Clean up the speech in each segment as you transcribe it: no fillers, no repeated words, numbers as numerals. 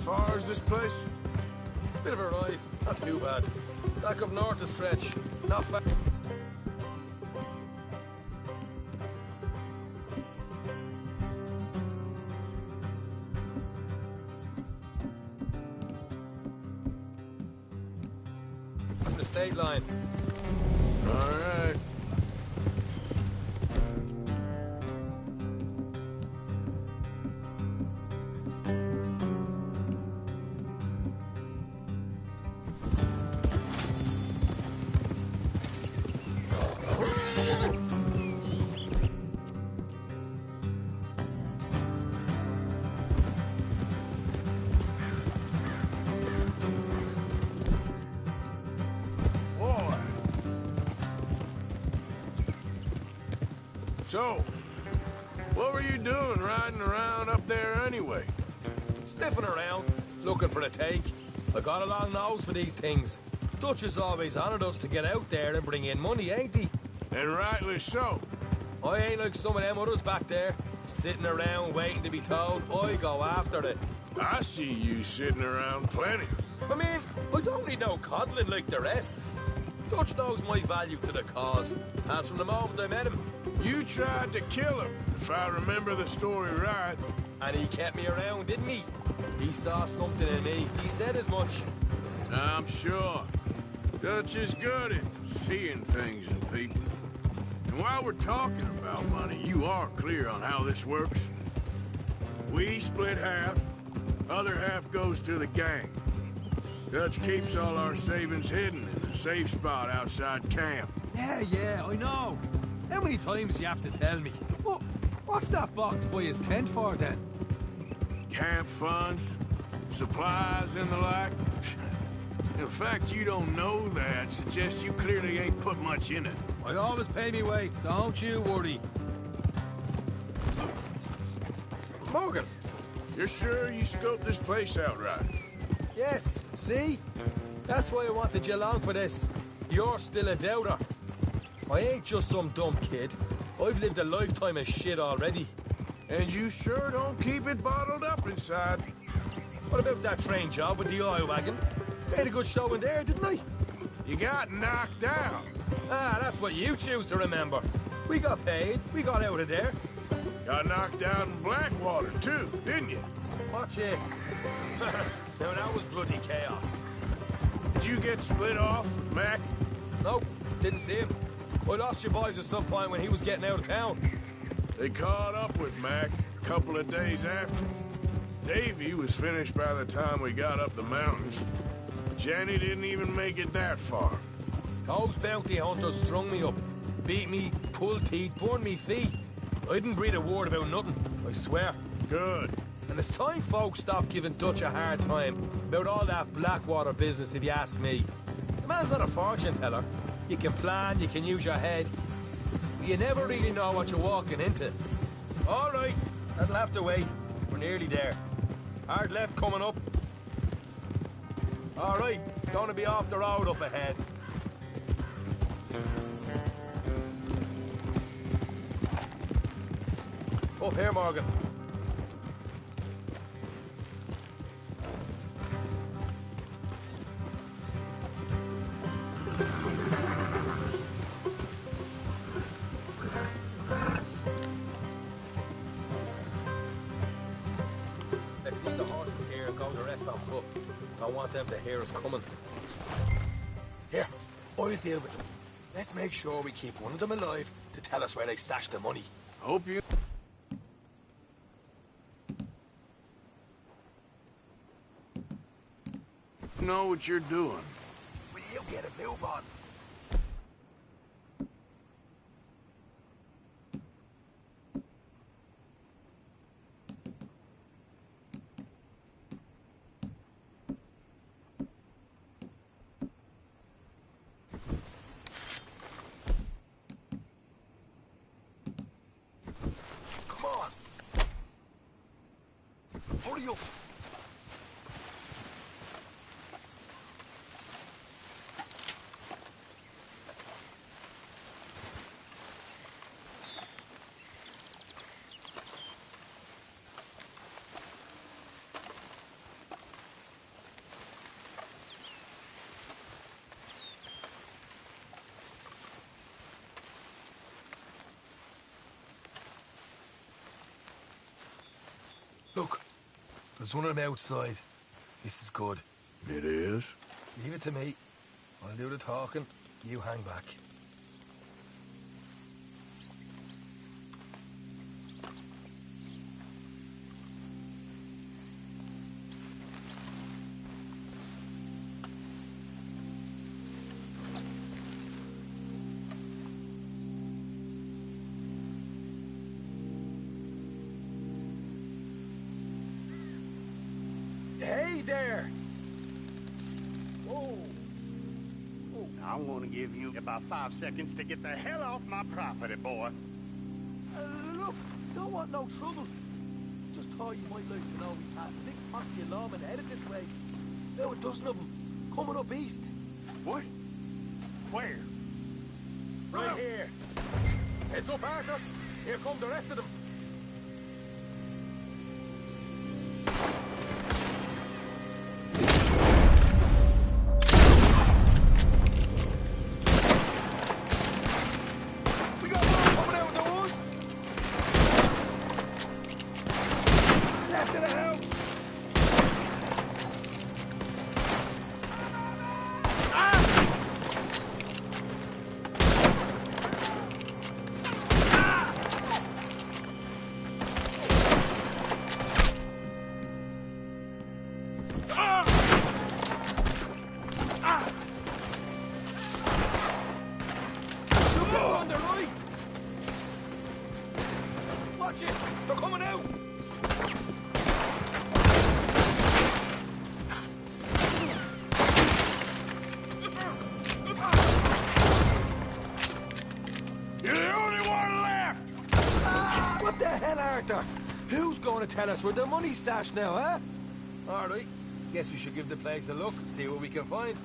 far is this place? It's a bit of a ride, not too bad. Back up north a stretch, not far. From the state line. All right. So, what were you doing riding around up there anyway? Sniffing around, looking for a take. I got a long nose for these things. Dutch has always honoured us to get out there and bring in money, ain't he? And rightly so. I ain't like some of them others back there, sitting around waiting to be told. I go after it. I see you sitting around plenty. I mean, I don't need no coddling like the rest. Dutch knows my value to the cause, as from the moment I met him. You tried to kill him, if I remember the story right. And he kept me around, didn't he? He saw something in me. He said as much. I'm sure. Dutch is good at seeing things in people. And while we're talking about money, you are clear on how this works. We split half, other half goes to the gang. Dutch keeps all our savings hidden in a safe spot outside camp. Yeah, I know. How many times do you have to tell me? What's that box by his tent for, then? Camp funds, supplies, and the like. The fact you don't know that suggests you clearly ain't put much in it. I always pay me way, don't you worry. Morgan! You're sure you scoped this place out right? Yes, see? That's why I wanted you along for this. You're still a doubter. I ain't just some dumb kid. I've lived a lifetime of shit already. And you sure don't keep it bottled up inside. What about that train job with the oil wagon? Made a good show in there, didn't I? You got knocked out. Ah, that's what you choose to remember. We got paid. We got out of there. Got knocked out in Blackwater, too, didn't you? Watch it. Now, that was bloody chaos. Did you get split off with Mac? Nope, didn't see him. I lost your boys at some point when he was getting out of town. They caught up with Mac a couple of days after. Davy was finished by the time we got up the mountains. Jenny didn't even make it that far. Those bounty hunters strung me up. Beat me, pulled teeth, burned me feet. I didn't breathe a word about nothing, I swear. Good. And it's time folks stopped giving Dutch a hard time about all that Blackwater business, if you ask me. The man's not a fortune teller. You can plan, you can use your head. But you never really know what you're walking into. All right, that'll have to wait. We're nearly there. Hard left coming up. All right, it's going to be off the road up ahead. Up here, Morgan. Let's leave the horses here and go the rest on foot. Don't want them to hear us coming. Here, I'll deal with them. Let's make sure we keep one of them alive to tell us where they stashed the money. Hope you... know what you're doing. Will you get a move on? Come on. Hurry up. There's one of them outside. This is good. It is? Leave it to me. I'll do the talking. You hang back. Hey there! Whoa! I'm gonna give you about 5 seconds to get the hell off my property, boy. Look, don't want no trouble. Just thought you might like to know we passed a big mafia lawman headed this way. About a dozen of them, coming up east. What? Where? Right here. Heads up, Arthur. Here come the rest of them. We got more coming out of the woods. Left of the house. On the right! Watch it! They're coming out! You're the only one left! What the hell, Arthur? Who's going to tell us where the money's stashed now, huh? All right. Guess we should give the place a look, see what we can find.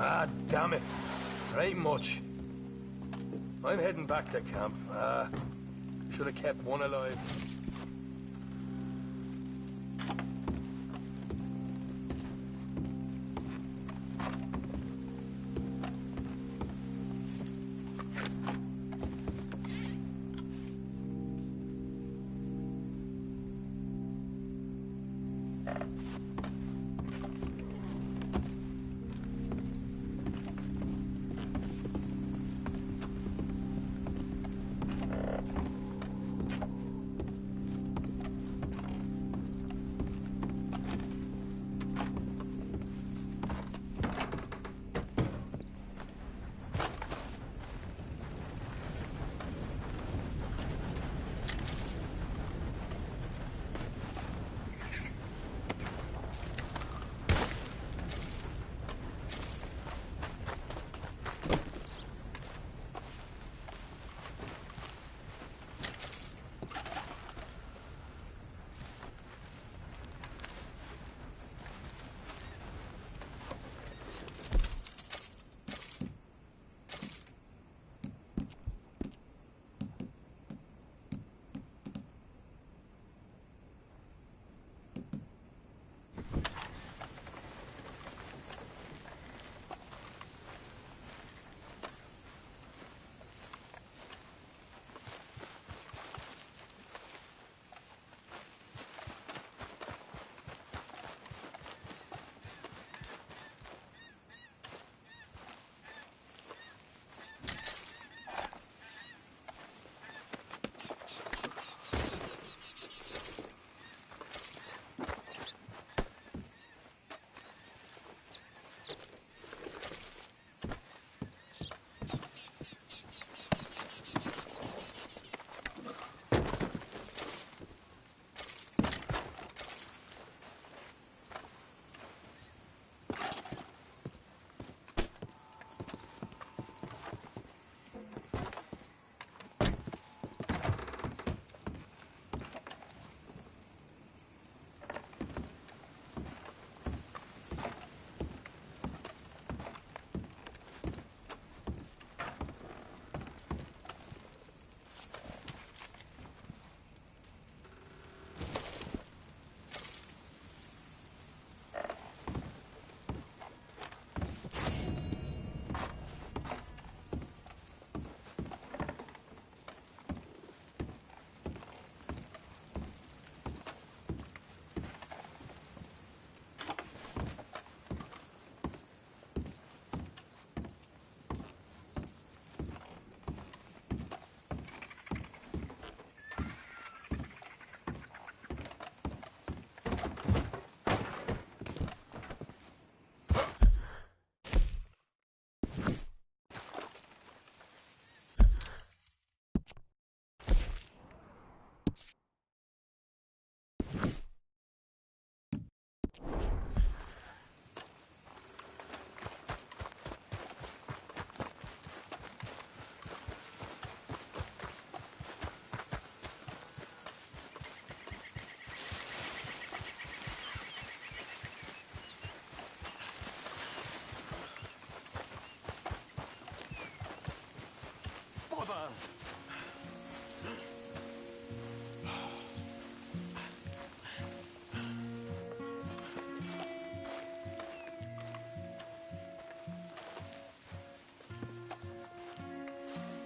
Ah, damn it. There ain't much. I'm heading back to camp. Should have kept one alive.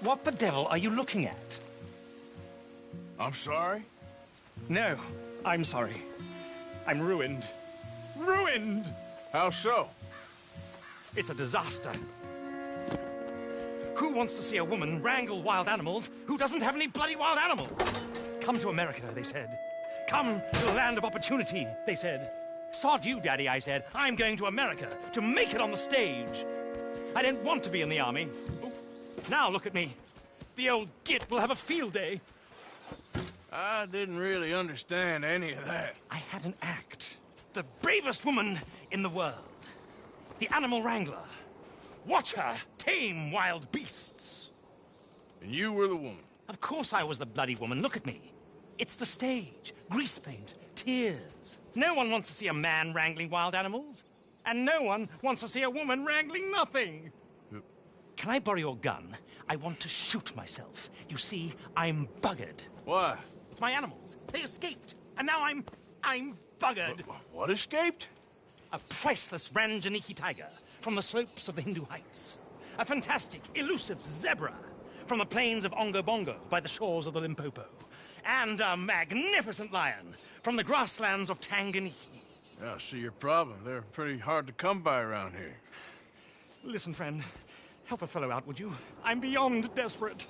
What the devil are you looking at? I'm sorry? No, I'm sorry. I'm ruined. Ruined! How so? It's a disaster. Who wants to see a woman wrangle wild animals who doesn't have any bloody wild animals? Come to America, they said. Come to the land of opportunity, they said. Sod you, Daddy, I said. I'm going to America to make it on the stage. I didn't want to be in the army. Now look at me. The old git will have a field day. I didn't really understand any of that. I had an act. The bravest woman in the world. The animal wrangler. Watch her tame wild beasts. And you were the woman. Of course I was the bloody woman. Look at me. It's the stage. Grease paint. Tears. No one wants to see a man wrangling wild animals. And no one wants to see a woman wrangling nothing. Can I borrow your gun? I want to shoot myself. You see, I'm buggered. Why? My animals, they escaped. And now I'm buggered. What escaped? A priceless Ranjaniki tiger from the slopes of the Hindu Heights. A fantastic, elusive zebra from the plains of Ongo Bongo by the shores of the Limpopo. And a magnificent lion from the grasslands of Tanganyika. Yeah, I see your problem. They're pretty hard to come by around here. Listen, friend. Help a fellow out, would you? I'm beyond desperate.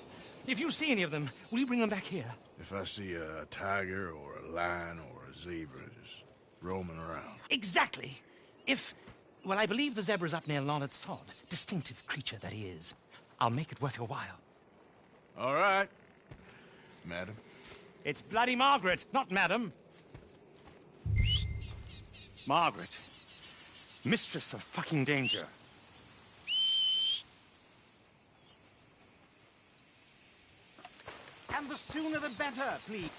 If you see any of them, will you bring them back here? If I see a tiger or a lion or a zebra just roaming around. Exactly. Well, I believe the zebra's up near Larned Sod. Distinctive creature that he is. I'll make it worth your while. All right, madam. It's bloody Margaret, not madam. Margaret. Mistress of fucking danger. And the sooner the better, please.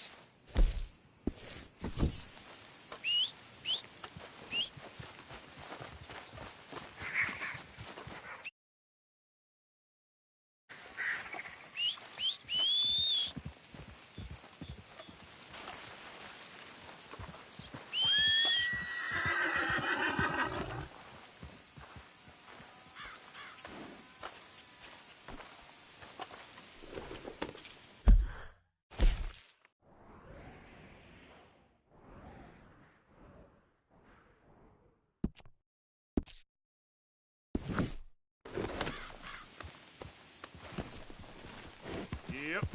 Yep.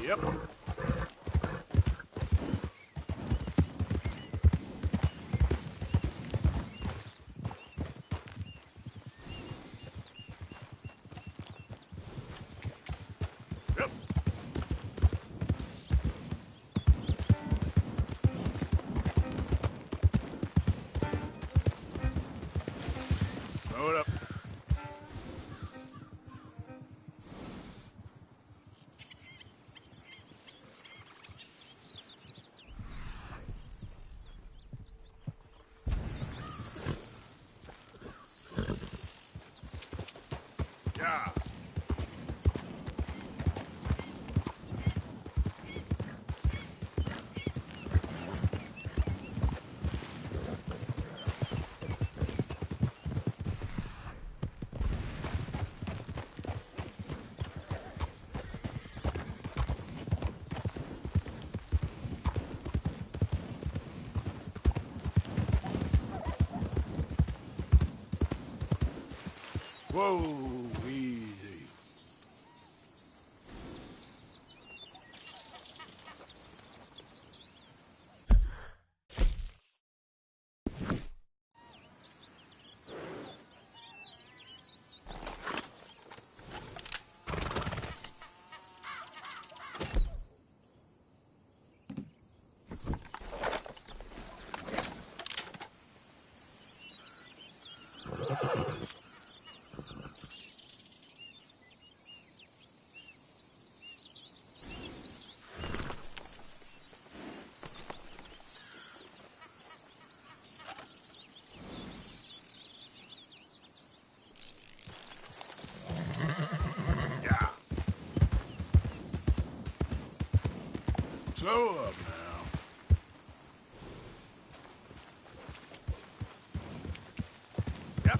Yep. Yep. Throw it up. Yeah. Whoa, easy. Yeah. Slow up now. Yep.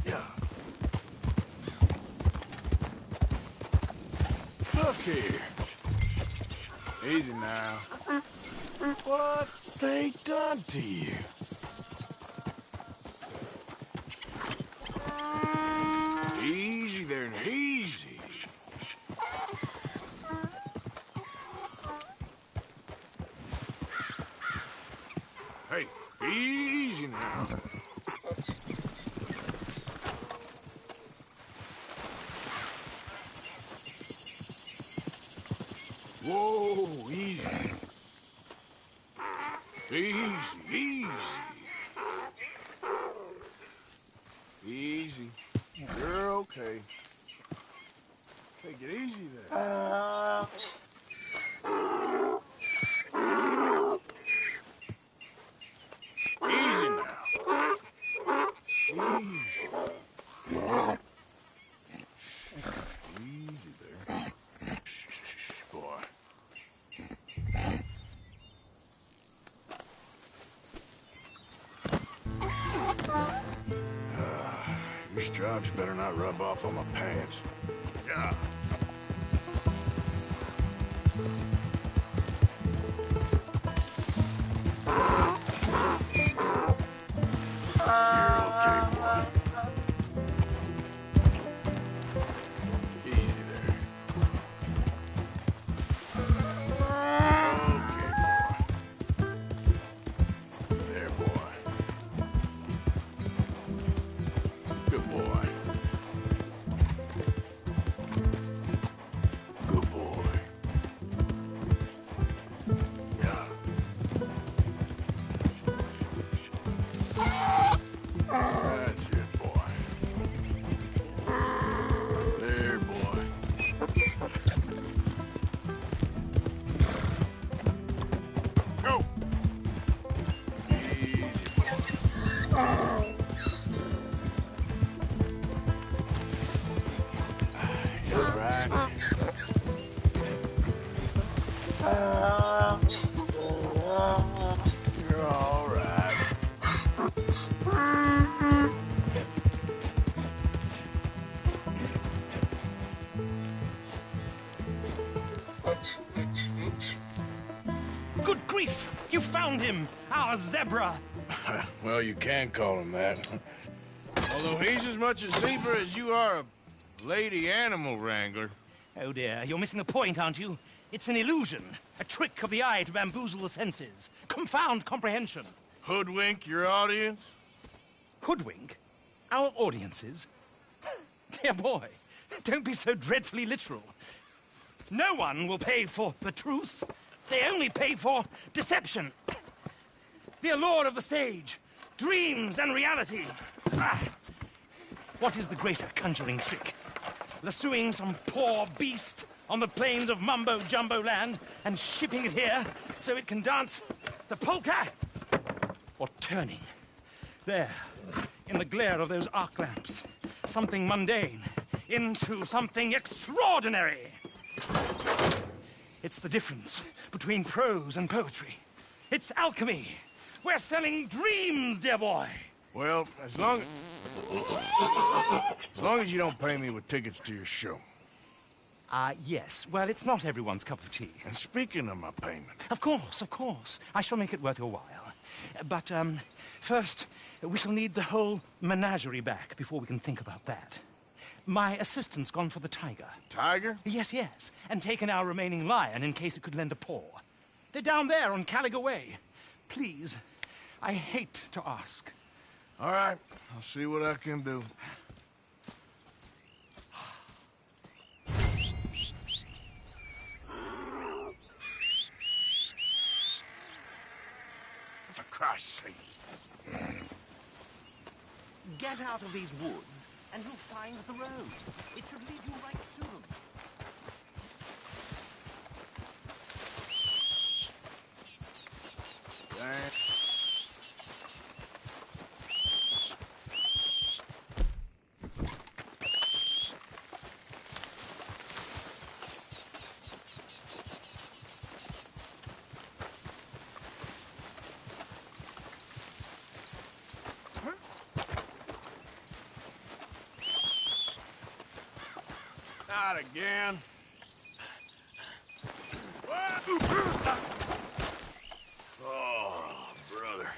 Yeah. Look here. Easy now. What they done to you? Easy there, easy. Hey, easy now. Whoa, easy. Easy, easy. Easy. You're okay. Take it easy there. Easy now. Easy. Easy there. Shh, boy. Your stripes better not rub off on my pants. Yeah. You're okay, boy. Easy there. Okay, boy. There, boy. Good boy. Good grief! You found him! Our zebra! Well, you can call him that. Although he's as much a zebra as you are a lady animal wrangler. Oh dear, you're missing the point, aren't you? It's an illusion. A trick of the eye to bamboozle the senses. Confound comprehension. Hoodwink your audience? Hoodwink? Our audiences? Dear boy, don't be so dreadfully literal. No one will pay for the truth. They only pay for deception. The allure of the stage, dreams and reality. Ah. What is the greater conjuring trick? Lassoing some poor beast on the plains of mumbo-jumbo land and shipping it here so it can dance the polka? Or turning, there, in the glare of those arc lamps, something mundane into something extraordinary? It's the difference between prose and poetry. It's alchemy. We're selling dreams, dear boy. Well, as long as you don't pay me with tickets to your show. Yes. Well, it's not everyone's cup of tea. And speaking of my payment... Of course, of course. I shall make it worth your while. But, first, we shall need the whole menagerie back before we can think about that. My assistant's gone for the tiger. Tiger? Yes, yes. And taken our remaining lion in case it could lend a paw. They're down there on Caliga Way. Please, I hate to ask. All right, I'll see what I can do. For Christ's sake. Get out of these woods, and you'll find the road. It should lead you right to them. Not again. Oh, brother.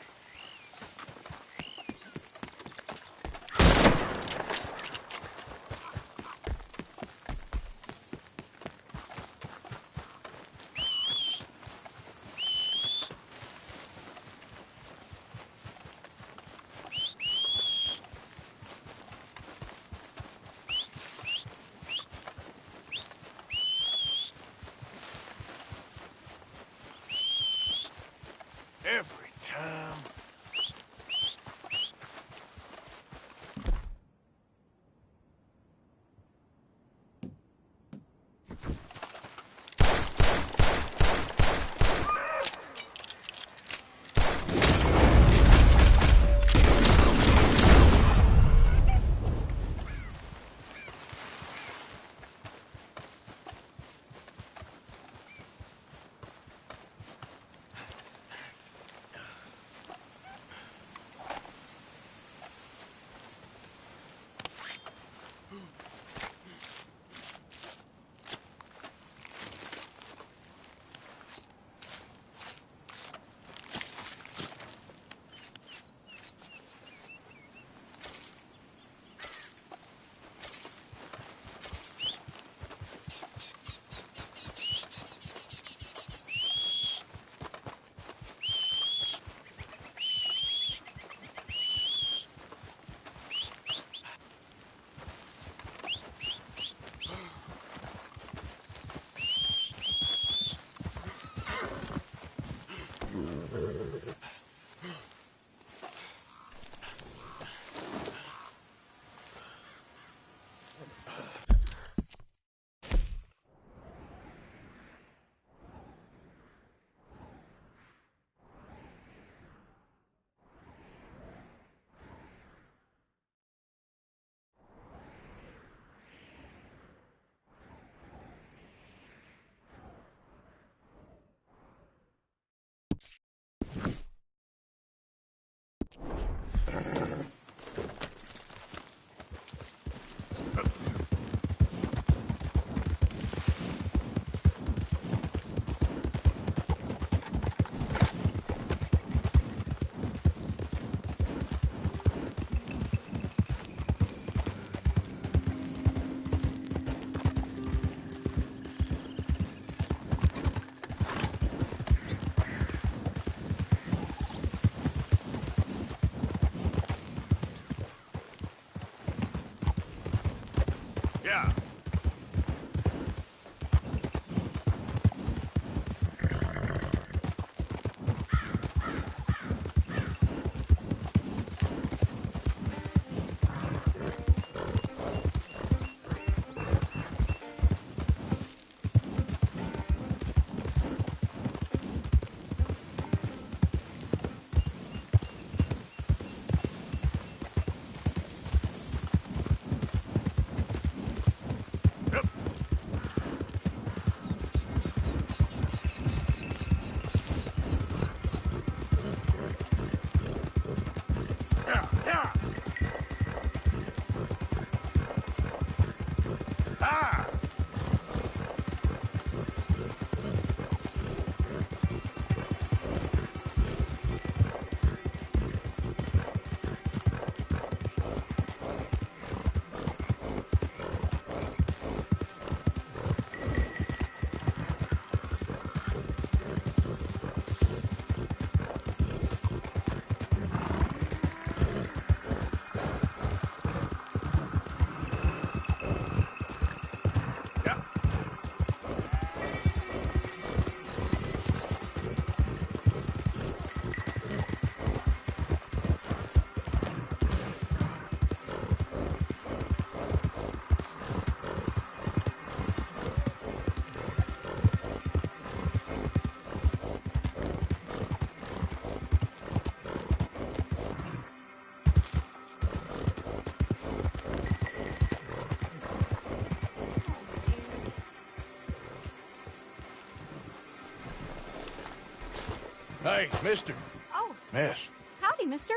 Hey, mister. Oh, Miss, howdy, mister.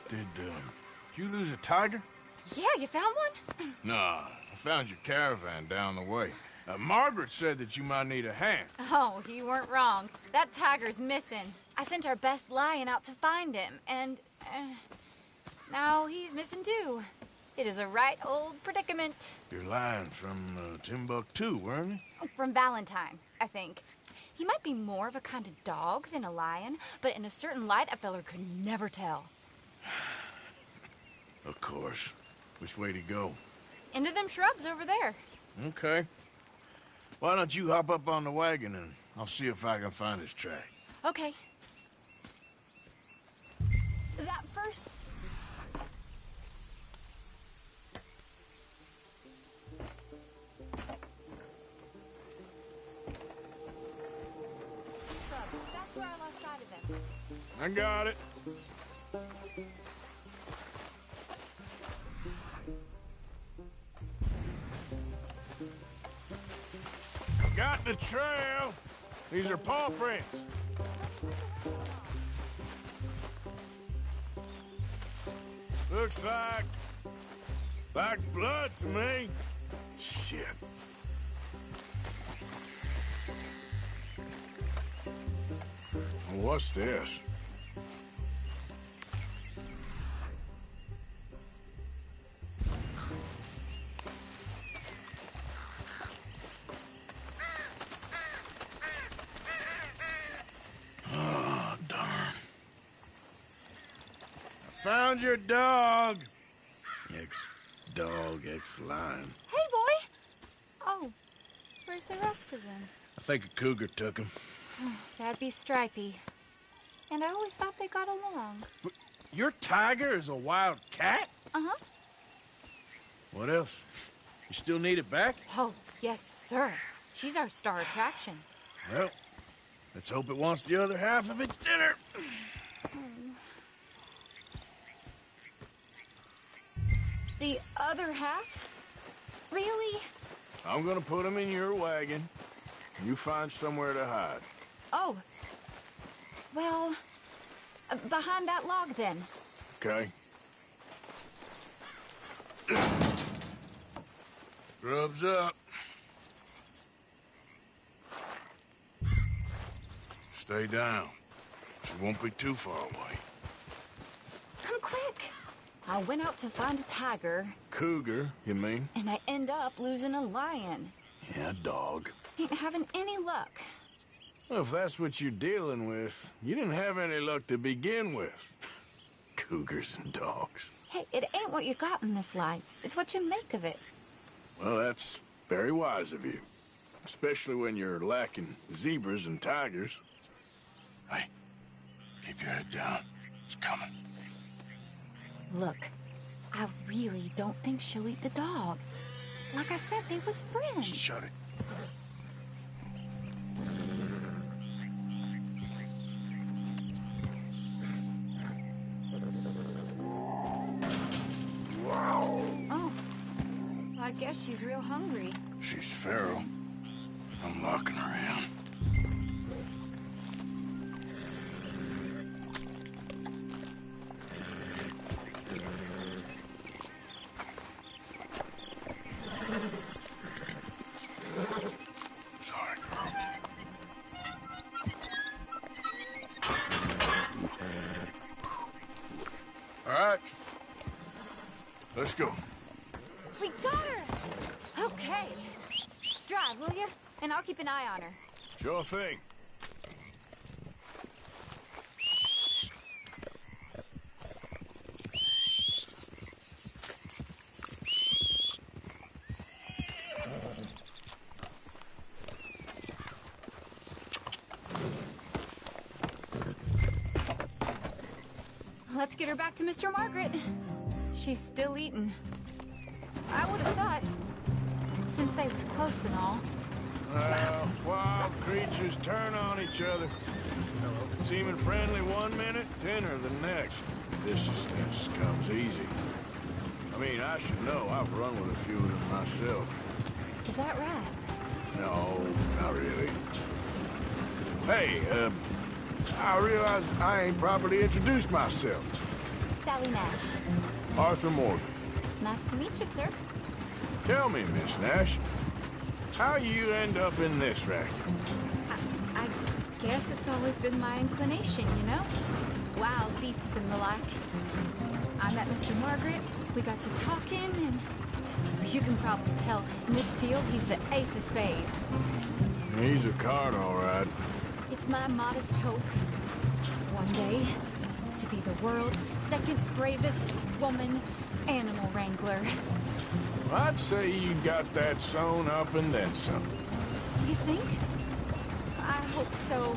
did you lose a tiger? Yeah, you found one? Nah, I found your caravan down the way. Margaret said that you might need a hand. Oh, you weren't wrong. That tiger's missing. I sent our best lion out to find him, and now he's missing too. It is a right old predicament. You're lying from Timbuktu, weren't you? From Valentine, I think. He might be more of a kind of dog than a lion, but in a certain light, a feller could never tell. Of course. Which way to go? Into them shrubs over there. Okay. Why don't you hop up on the wagon and I'll see if I can find his track. Okay. That first... That's where I lost sight of him. I got it. Got the trail. These are paw prints. Looks like blood to me. Shit. What's this? Oh, darn. I found your dog. Ex-dog, ex-lion. Hey, boy! Oh, where's the rest of them? I think a cougar took him. That'd be Stripey. And I always thought they got along. But your tiger is a wild cat? Uh-huh. What else? You still need it back? Oh, yes, sir. She's our star attraction. Well, let's hope it wants the other half of its dinner. The other half? Really? I'm gonna put him in your wagon. You find somewhere to hide. Oh. Well, behind that log, then. Okay. Grub's up. Stay down. She won't be too far away. Come quick. I went out to find a tiger, Cougar, you mean? and I end up losing a lion. Yeah, dog. Ain't having any luck. Well, if that's what you're dealing with, you didn't have any luck to begin with. Cougars and dogs. Hey, it ain't what you got in this life. It's what you make of it. Well, that's very wise of you. Especially when you're lacking zebras and tigers. Hey, keep your head down. It's coming. Look, I really don't think she'll eat the dog. Like I said, they was friends. Shut it. Oh, I guess she's real hungry. She's feral. I'm locking her in. Sorry, girl. All right. Let's go. We got her! Okay. Drive, will you? And I'll keep an eye on her. Sure thing. Let's get her back to Mr. Margaret. She's still eating. I would have thought, since they was close and all. Wild creatures turn on each other. Seeming friendly one minute, dinner the next. Viciousness comes easy. I mean, I should know. I've run with a few of them myself. Is that right? No, not really. Hey, I realize I ain't properly introduced myself. Sally Nash. Arthur Morgan. Nice to meet you, sir. Tell me, Miss Nash, how you end up in this racket? I guess it's always been my inclination, you know? Wild beasts and the like. I met Mr. Margaret, we got to talking, and you can probably tell, in this field, he's the ace of spades. He's a card, all right. It's my modest hope, one day, to be the world's second bravest woman animal wrangler. I'd say you got that sewn up and then some. You think? I hope so.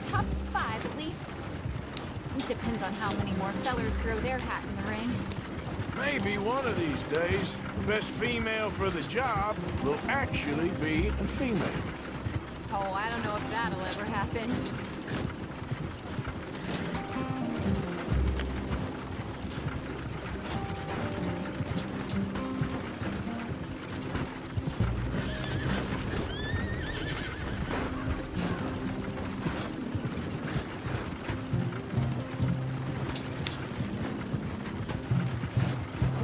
Top 5, at least. It depends on how many more fellers throw their hat in the ring. Maybe one of these days, the best female for the job will actually be a female. Oh, I don't know if that'll ever happen.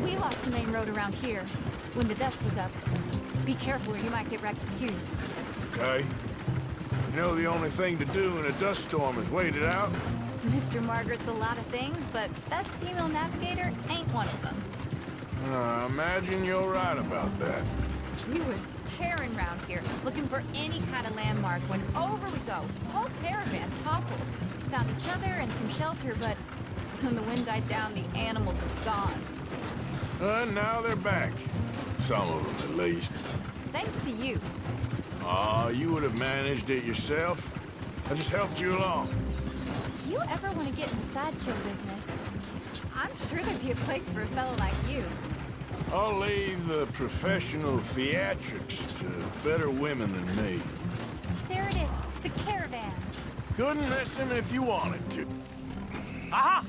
We lost the main road around here when the dust was up. Be careful or you might get wrecked too. Okay? You know the only thing to do in a dust storm is wait it out? Mr. Margaret's a lot of things, but best female navigator ain't one of them. I imagine you're right about that. We was tearing round here, looking for any kind of landmark when over we go. Whole caravan toppled. Found each other and some shelter, but when the wind died down, the animals was gone. And now they're back. Some of them, at least. Thanks to you. Aw, you would have managed it yourself. I just helped you along. If you ever want to get in the sideshow business, I'm sure there'd be a place for a fellow like you. I'll leave the professional theatrics to better women than me. There it is, the caravan. Couldn't listen if you wanted to. Aha!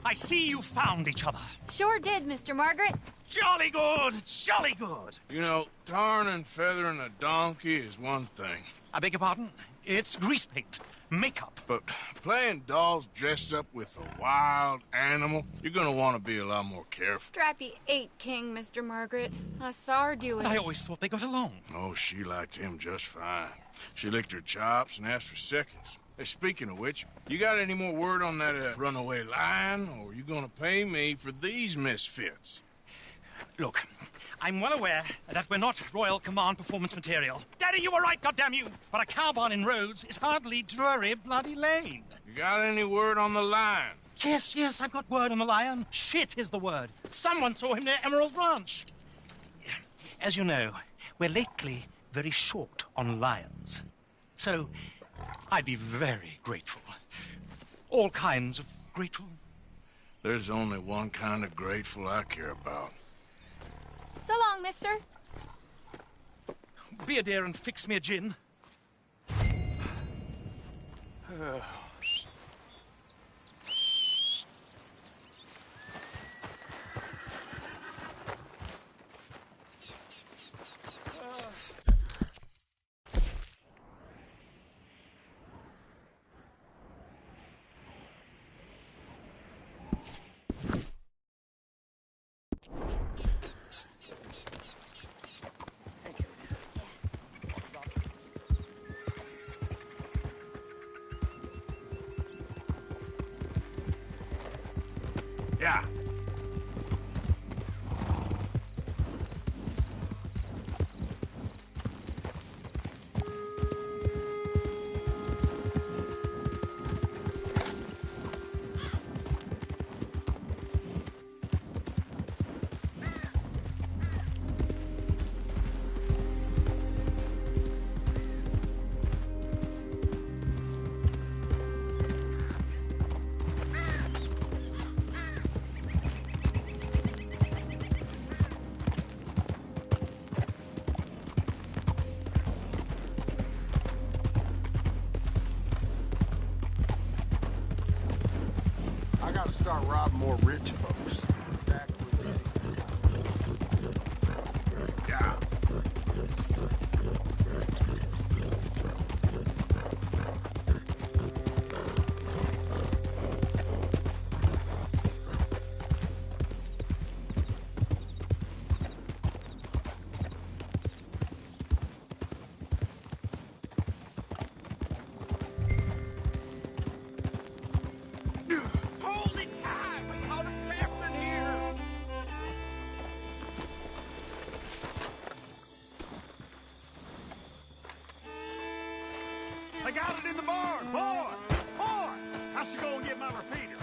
I see you found each other. Sure did, Mr. Margaret. Jolly good, jolly good. You know, tarring and feathering a donkey is one thing. I beg your pardon? It's grease paint, makeup. But playing dolls dressed up with a wild animal, you're gonna want to be a lot more careful. Strappy ate King, Mr. Margaret. I saw her do it. I always thought they got along. Oh, she liked him just fine. She licked her chops and asked for seconds. Hey, speaking of which, you got any more word on that runaway lion, or are you gonna pay me for these misfits? Look, I'm well aware that we're not Royal Command performance material. Daddy, you were right, goddamn you! But a cow barn in Rhodes is hardly Drury bloody Lane. You got any word on the lion? Yes, I've got word on the lion. Shit is the word. Someone saw him near Emerald Ranch. As you know, we're lately very short on lions. So, I'd be very grateful. All kinds of grateful. There's only one kind of grateful I care about. So long, mister. Be a dear and fix me a gin. Yeah. I gotta start robbing more rich folks. Back with Yeah. They got it in the barn. Boy! Boy! I should go and get my repeater.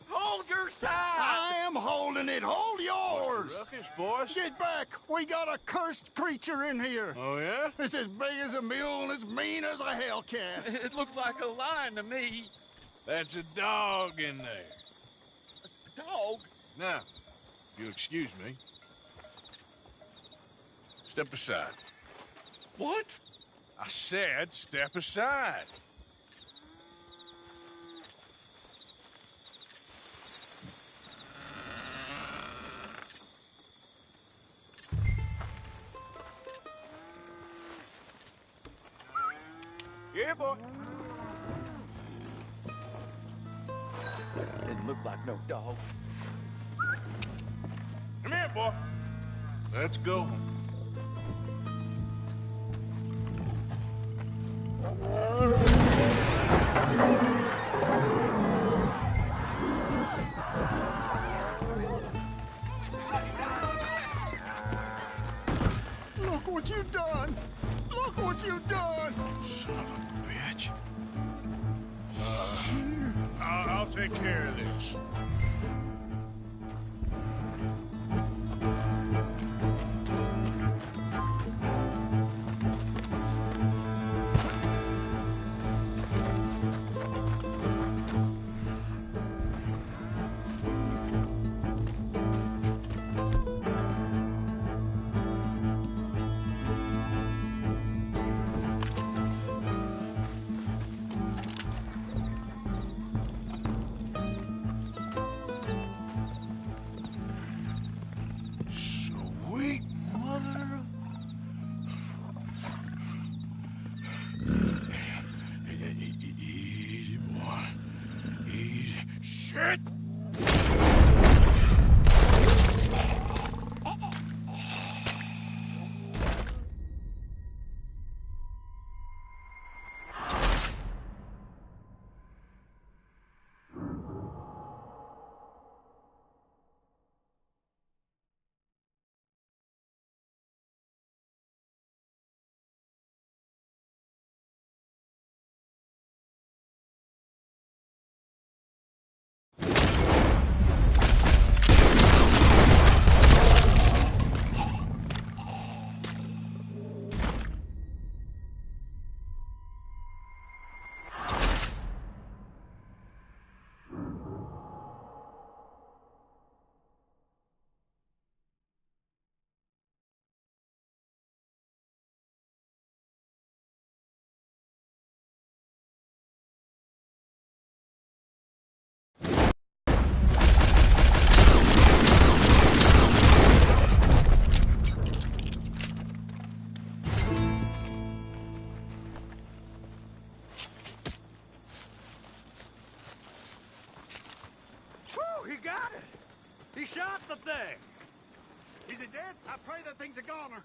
Hold your side! I am holding it. Hold yours. Ruckus, boys. Get back. We got a cursed creature in here. Oh, yeah? It's as big as a mule and as mean as a hellcat. It looked like a lion to me. That's a dog in there. A dog? Now, if you'll excuse me. Step aside. What? I said step aside. Yeah, boy. Didn't look like no dog. Come here, boy. Let's go. Look what you've done. Look what you've done. Son of a bitch. I'll take care of this. Sweet mother of... Easy, boy. Easy. Shit! Whew, he got it! He shot the thing! Is it dead? I pray that thing's a goner.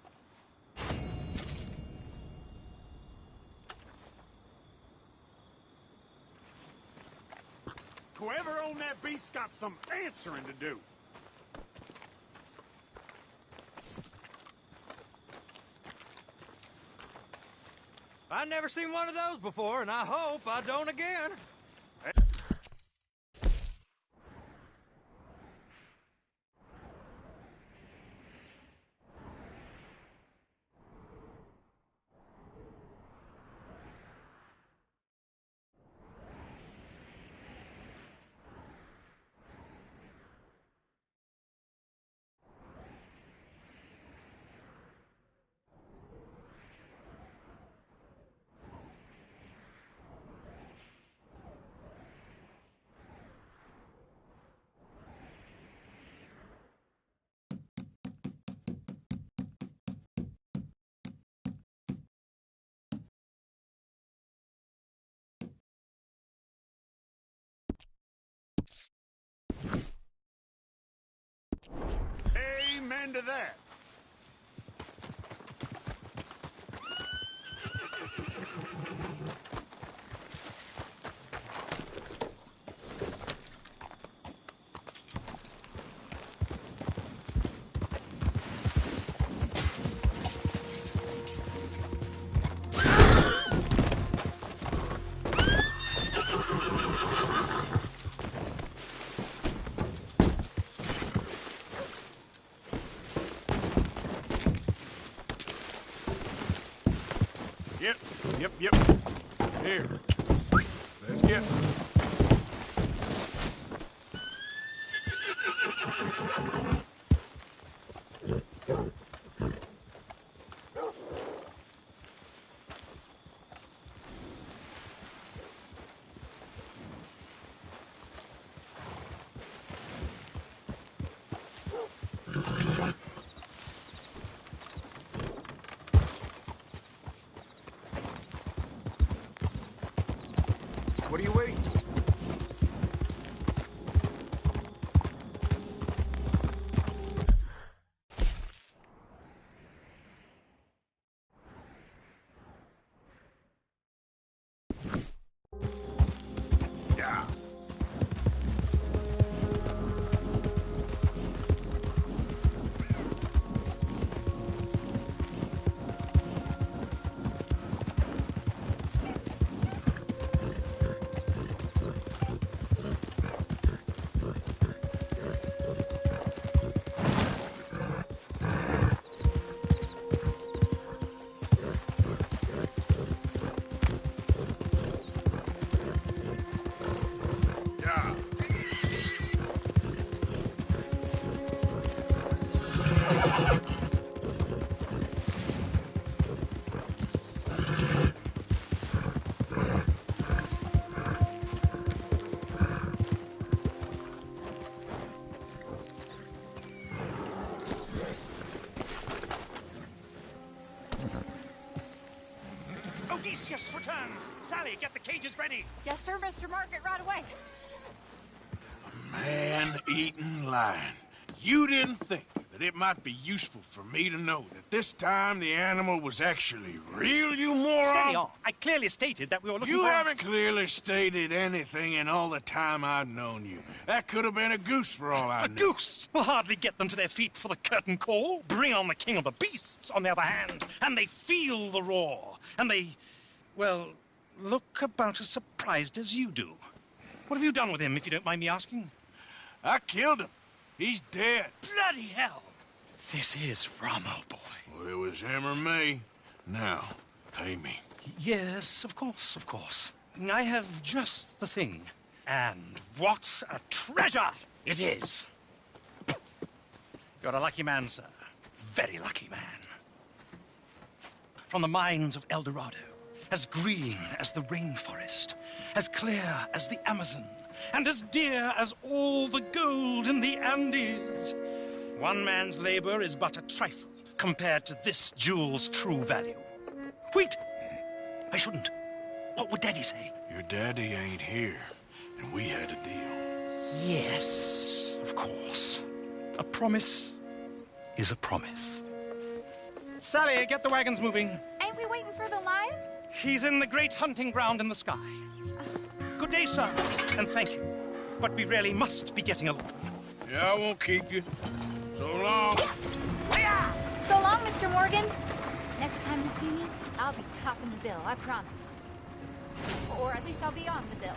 Whoever owned that beast's got some answering to do. I've never seen one of those before, and I hope I don't again. Amen to that. Yep. Here. Let's get. What are you waiting for? Yeah. Yeah. Odysseus returns! Sally, get the cages ready! Yes, sir, Mr. Margaret, right away. Man-eating lion. You didn't think that it might be useful for me to know that this time the animal was actually real, you moron? Steady on. I clearly stated that we were looking You for... haven't clearly stated anything in all the time I've known you. That could have been a goose for all I A knew. goose will hardly get them to their feet for the curtain call. Bring on the king of the beasts, on the other hand, and they feel the roar. And they, well, look about as surprised as you do. What have you done with him, if you don't mind me asking? I killed him. He's dead. Bloody hell! This is Ramo, boy. Well, it was him or me. Now, pay me. Yes, of course, of course. I have just the thing. And what a treasure it is! You're a lucky man, sir. Very lucky man. From the mines of Rdr2, as green as the rainforest, as clear as the Amazon, and as dear as all the gold in the Andes. One man's labor is but a trifle compared to this jewel's true value. Wait! I shouldn't. What would Daddy say? Your daddy ain't here, and we had a deal. Yes, of course. A promise is a promise. Sally, get the wagons moving. Ain't we waiting for the lion? He's in the great hunting ground in the sky. Good day, sir, and thank you. But we really must be getting along. Yeah, I won't keep you. So long. So long, Mr. Morgan. Next time you see me, I'll be topping the bill, I promise. Or at least I'll be on the bill.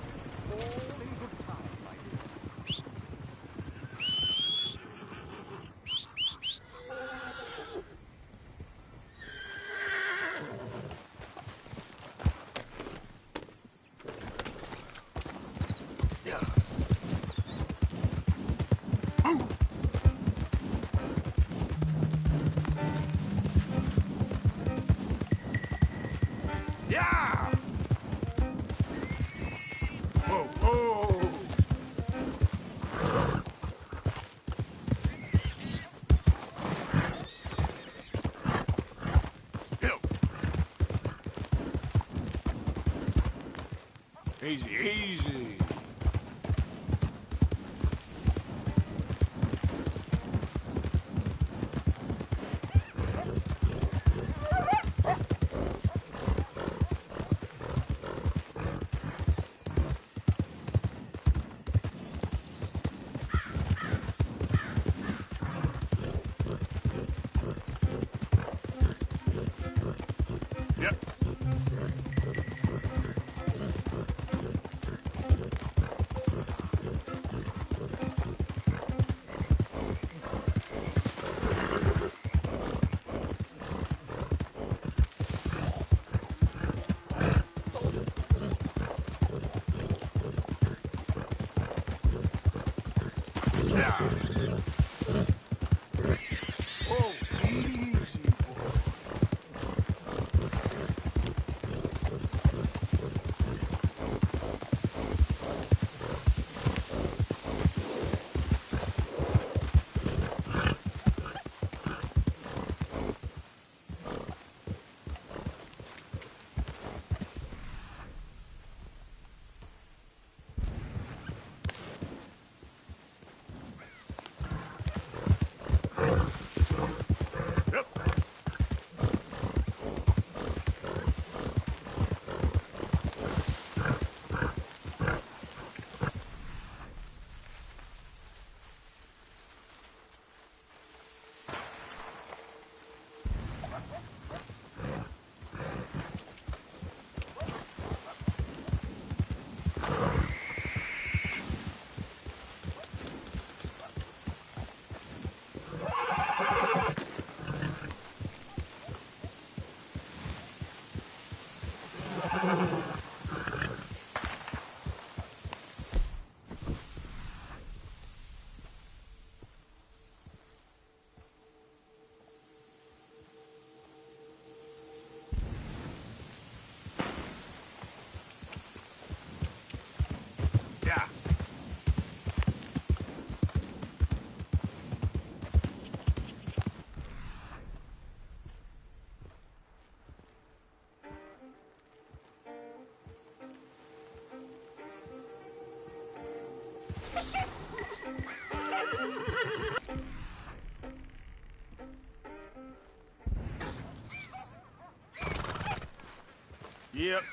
Yeah! Whoa, whoa! Help! Easy, easy. Yep. Yep.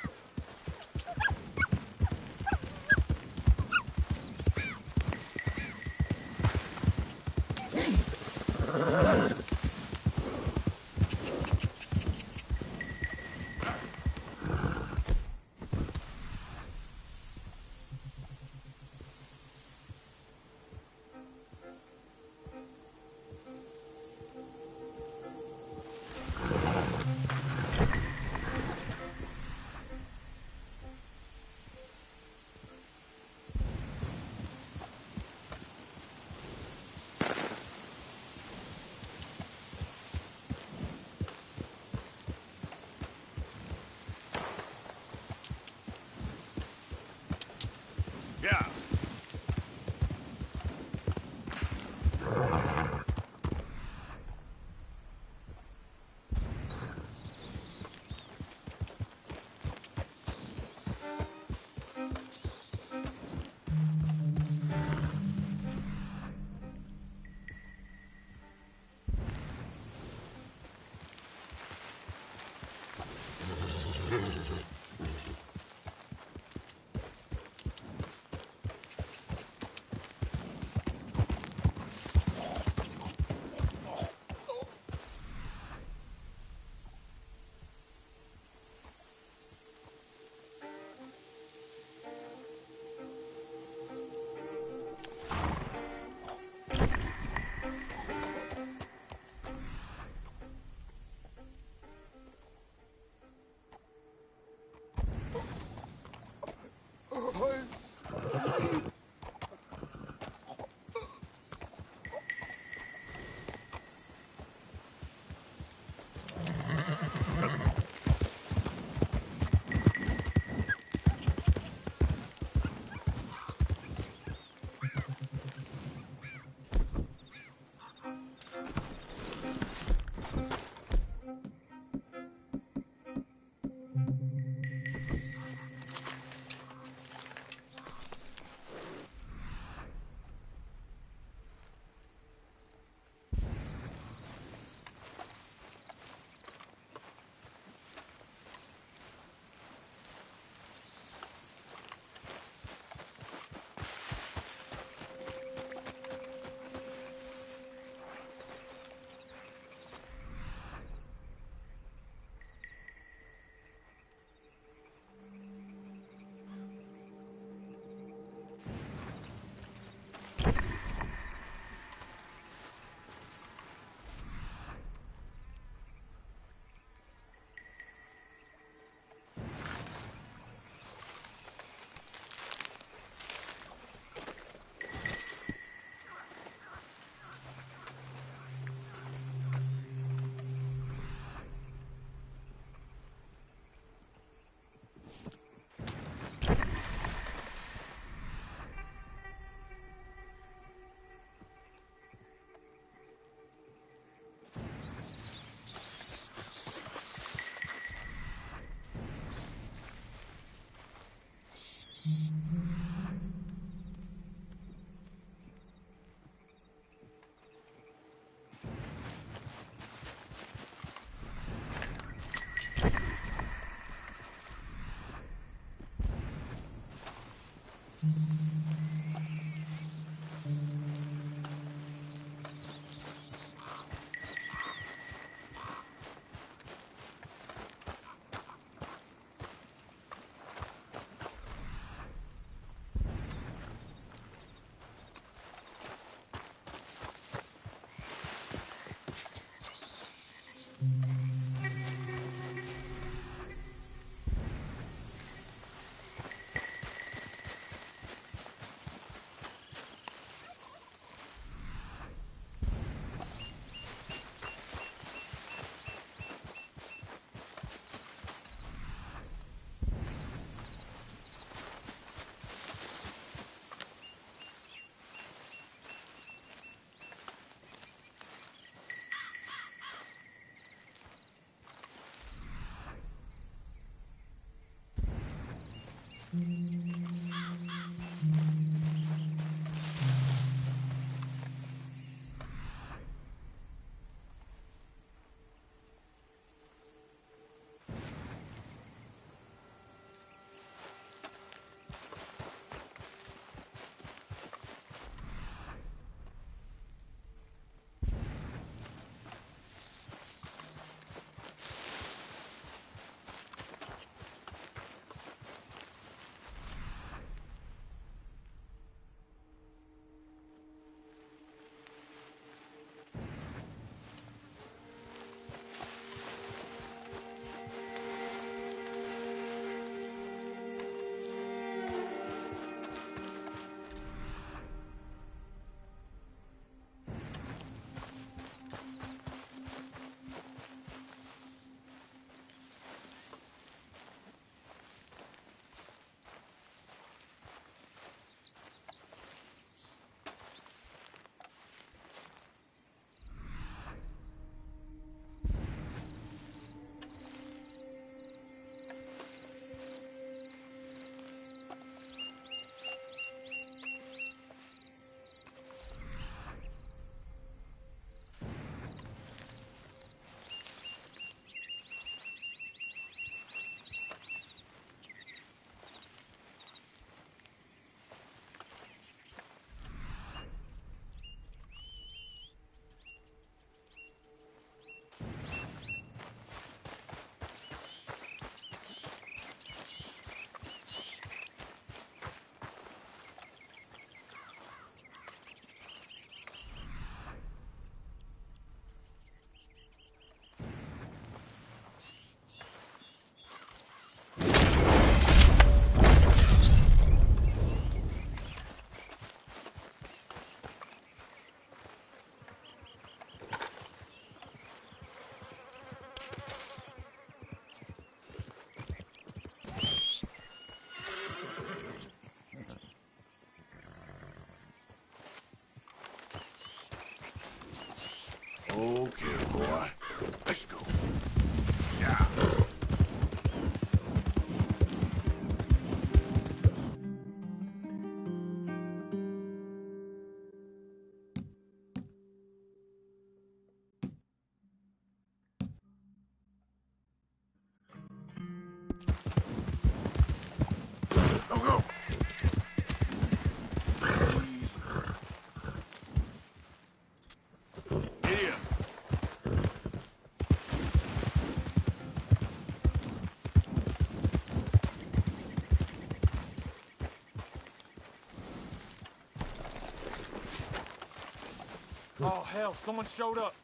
Oh, hell, someone showed up.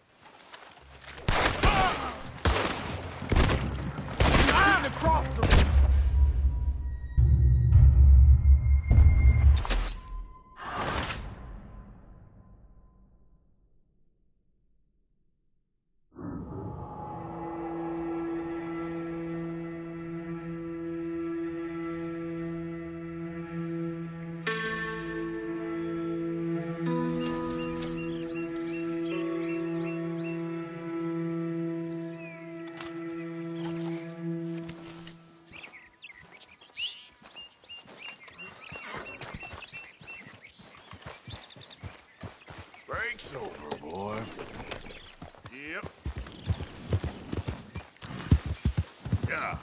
Behind the crossroads! Break's over, boy. Yep. Yeah.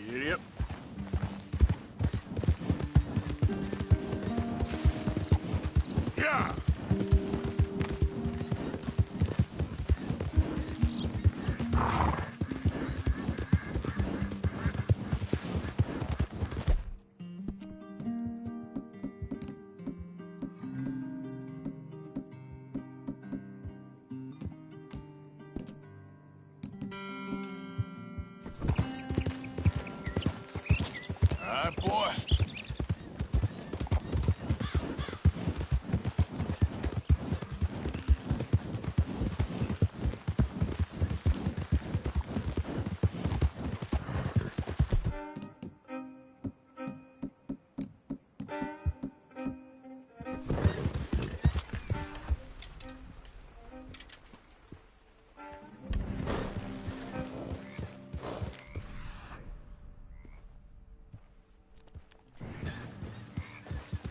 Yep. Yeah. All right, boy.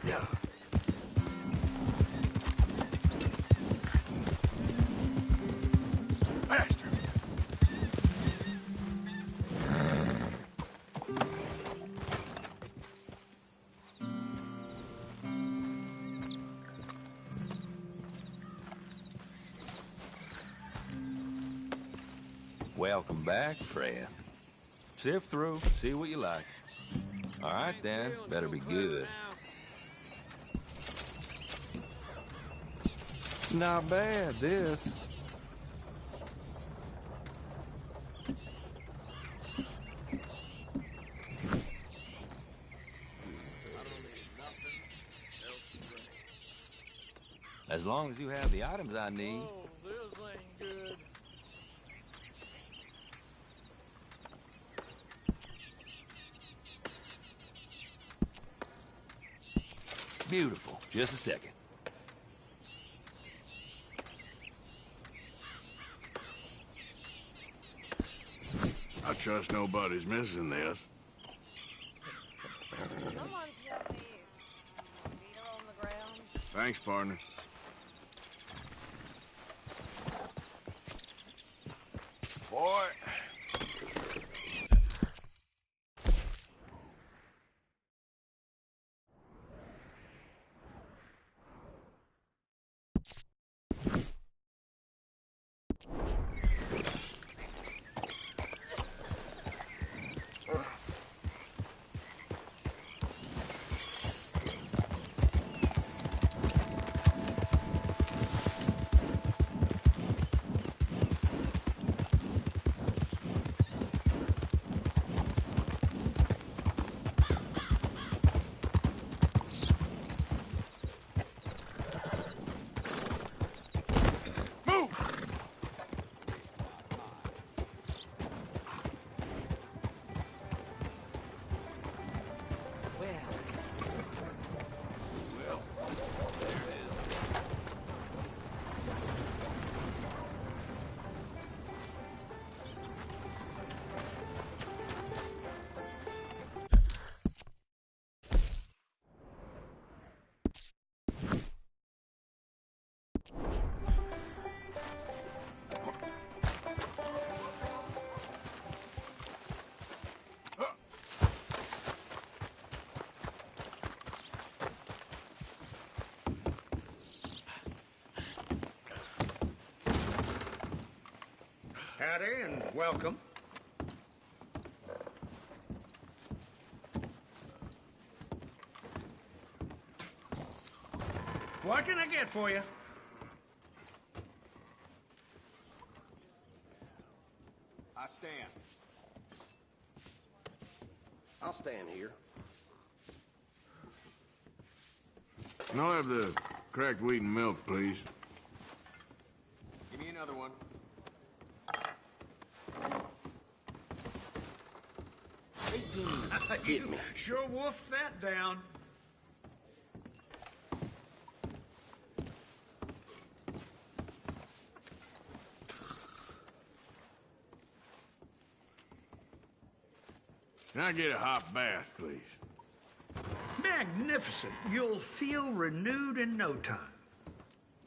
Yeah. Bastard. Welcome back, friend. Sift through, see what you like. All right, then. Better be good. Not bad, this. As long as you have the items I need. Oh, this ain't good. Beautiful. Just a second. I trust nobody's missing this. Someone's gonna leave. Feet are on the ground. Thanks, partner. Boy. Howdy, and welcome. What can I get for you? I stand. I'll stand here. And I'll have the cracked wheat and milk, please. Give me another one. You sure wolfed that down. Can I get a hot bath, please? Magnificent. You'll feel renewed in no time.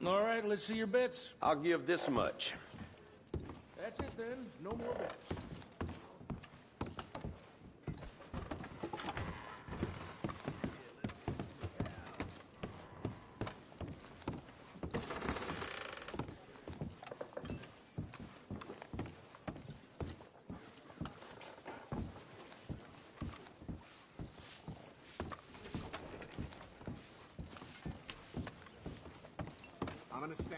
All right, let's see your bets. I'll give this much. That's it then. No more bets. I'm gonna stand.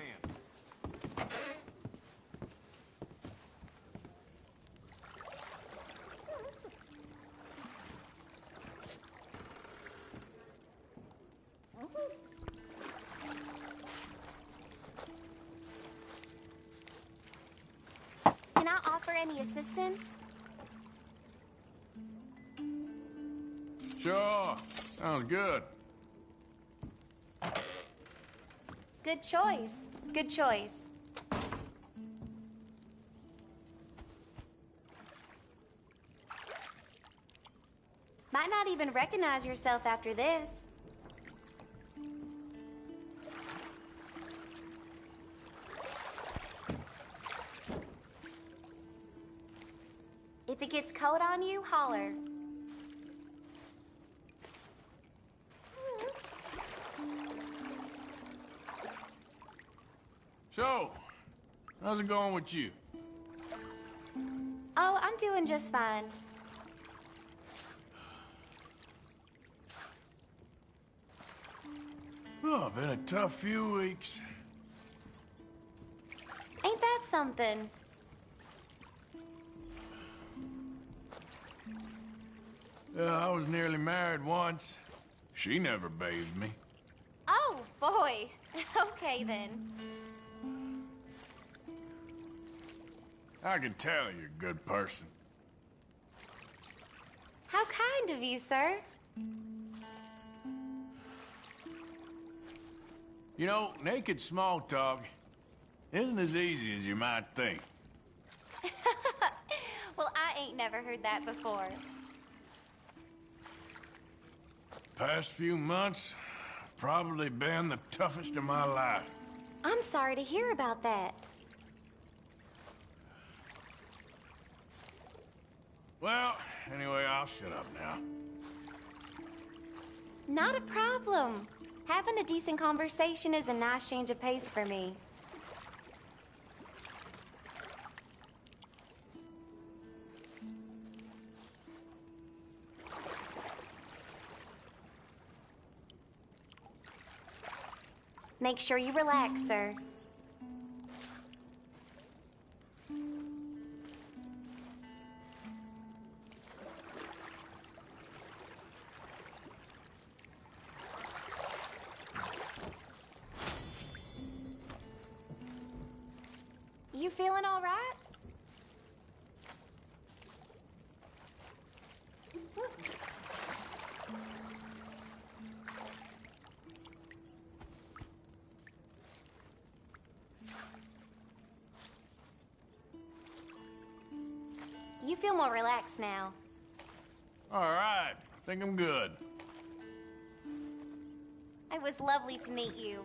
Can I offer any assistance? Sure. Sounds good. Good choice. Good choice. Might not even recognize yourself after this. If it gets cold on you, holler. So, how's it going with you? Oh, I'm doing just fine. Oh, been a tough few weeks. Ain't that something? I was nearly married once. She never bathed me. Oh, boy. Okay, then. I can tell you're a good person. How kind of you, sir. You know, naked small talk isn't as easy as you might think. Well, I ain't never heard that before. Past few months have probably been the toughest of my life. I'm sorry to hear about that. Well, anyway, I'll shut up now. Not a problem. Having a decent conversation is a nice change of pace for me. Make sure you relax, sir. You feeling all right? You feel more relaxed now. All right, I think I'm good. It was lovely to meet you.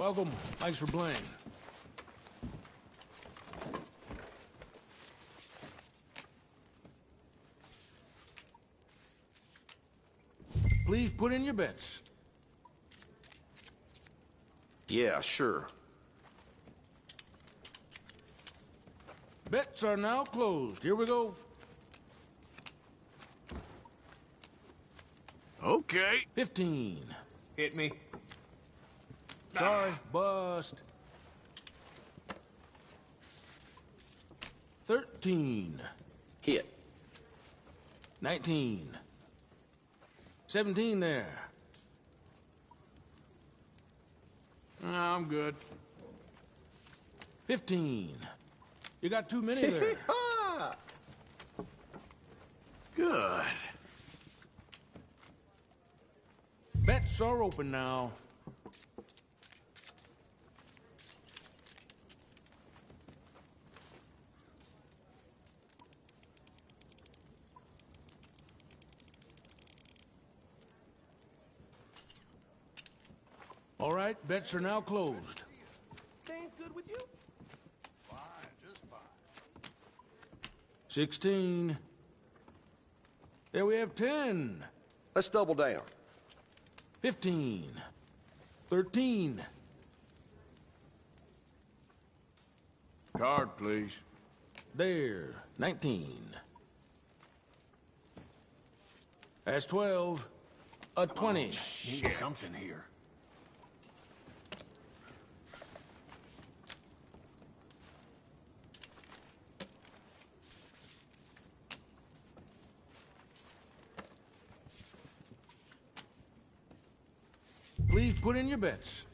Welcome. Thanks for playing. Please put in your bets. Yeah, sure. Bets are now closed. Here we go. Okay. 15. Hit me. Sorry, bust. 13. Hit. 19. 17 there. I'm good. 15. You got too many there. Good. Bets are open now. All right, bets are now closed. Things good with you? 16. There we have 10. Let's double down. 15. 13. Card, please. There. 19. That's 12. A 20. Need something here. Please put in your bets.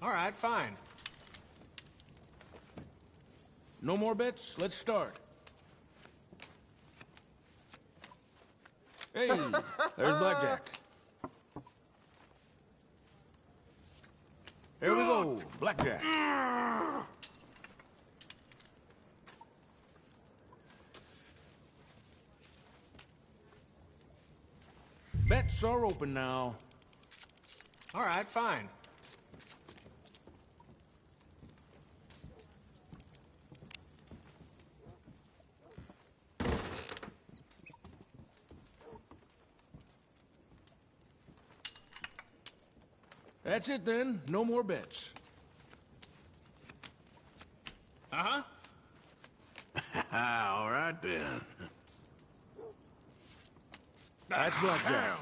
All right, fine. No more bets? Let's start. Hey, there's blackjack. Here we go, blackjack. Bets are open now. All right, fine. That's it then. No more bets. Uh-huh. All right then. That's blackjack.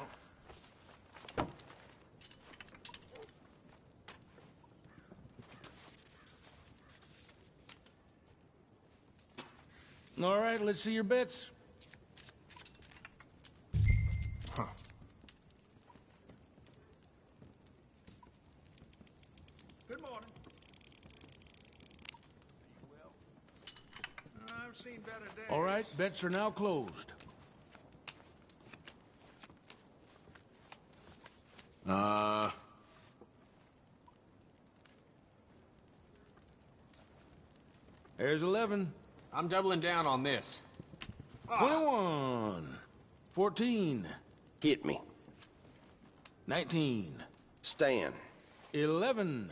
All right, let's see your bets. Huh. Good morning. I've seen better days. All right, bets are now closed. There's 11. I'm doubling down on this. 21. 14. Hit me. 19. Stand. 11.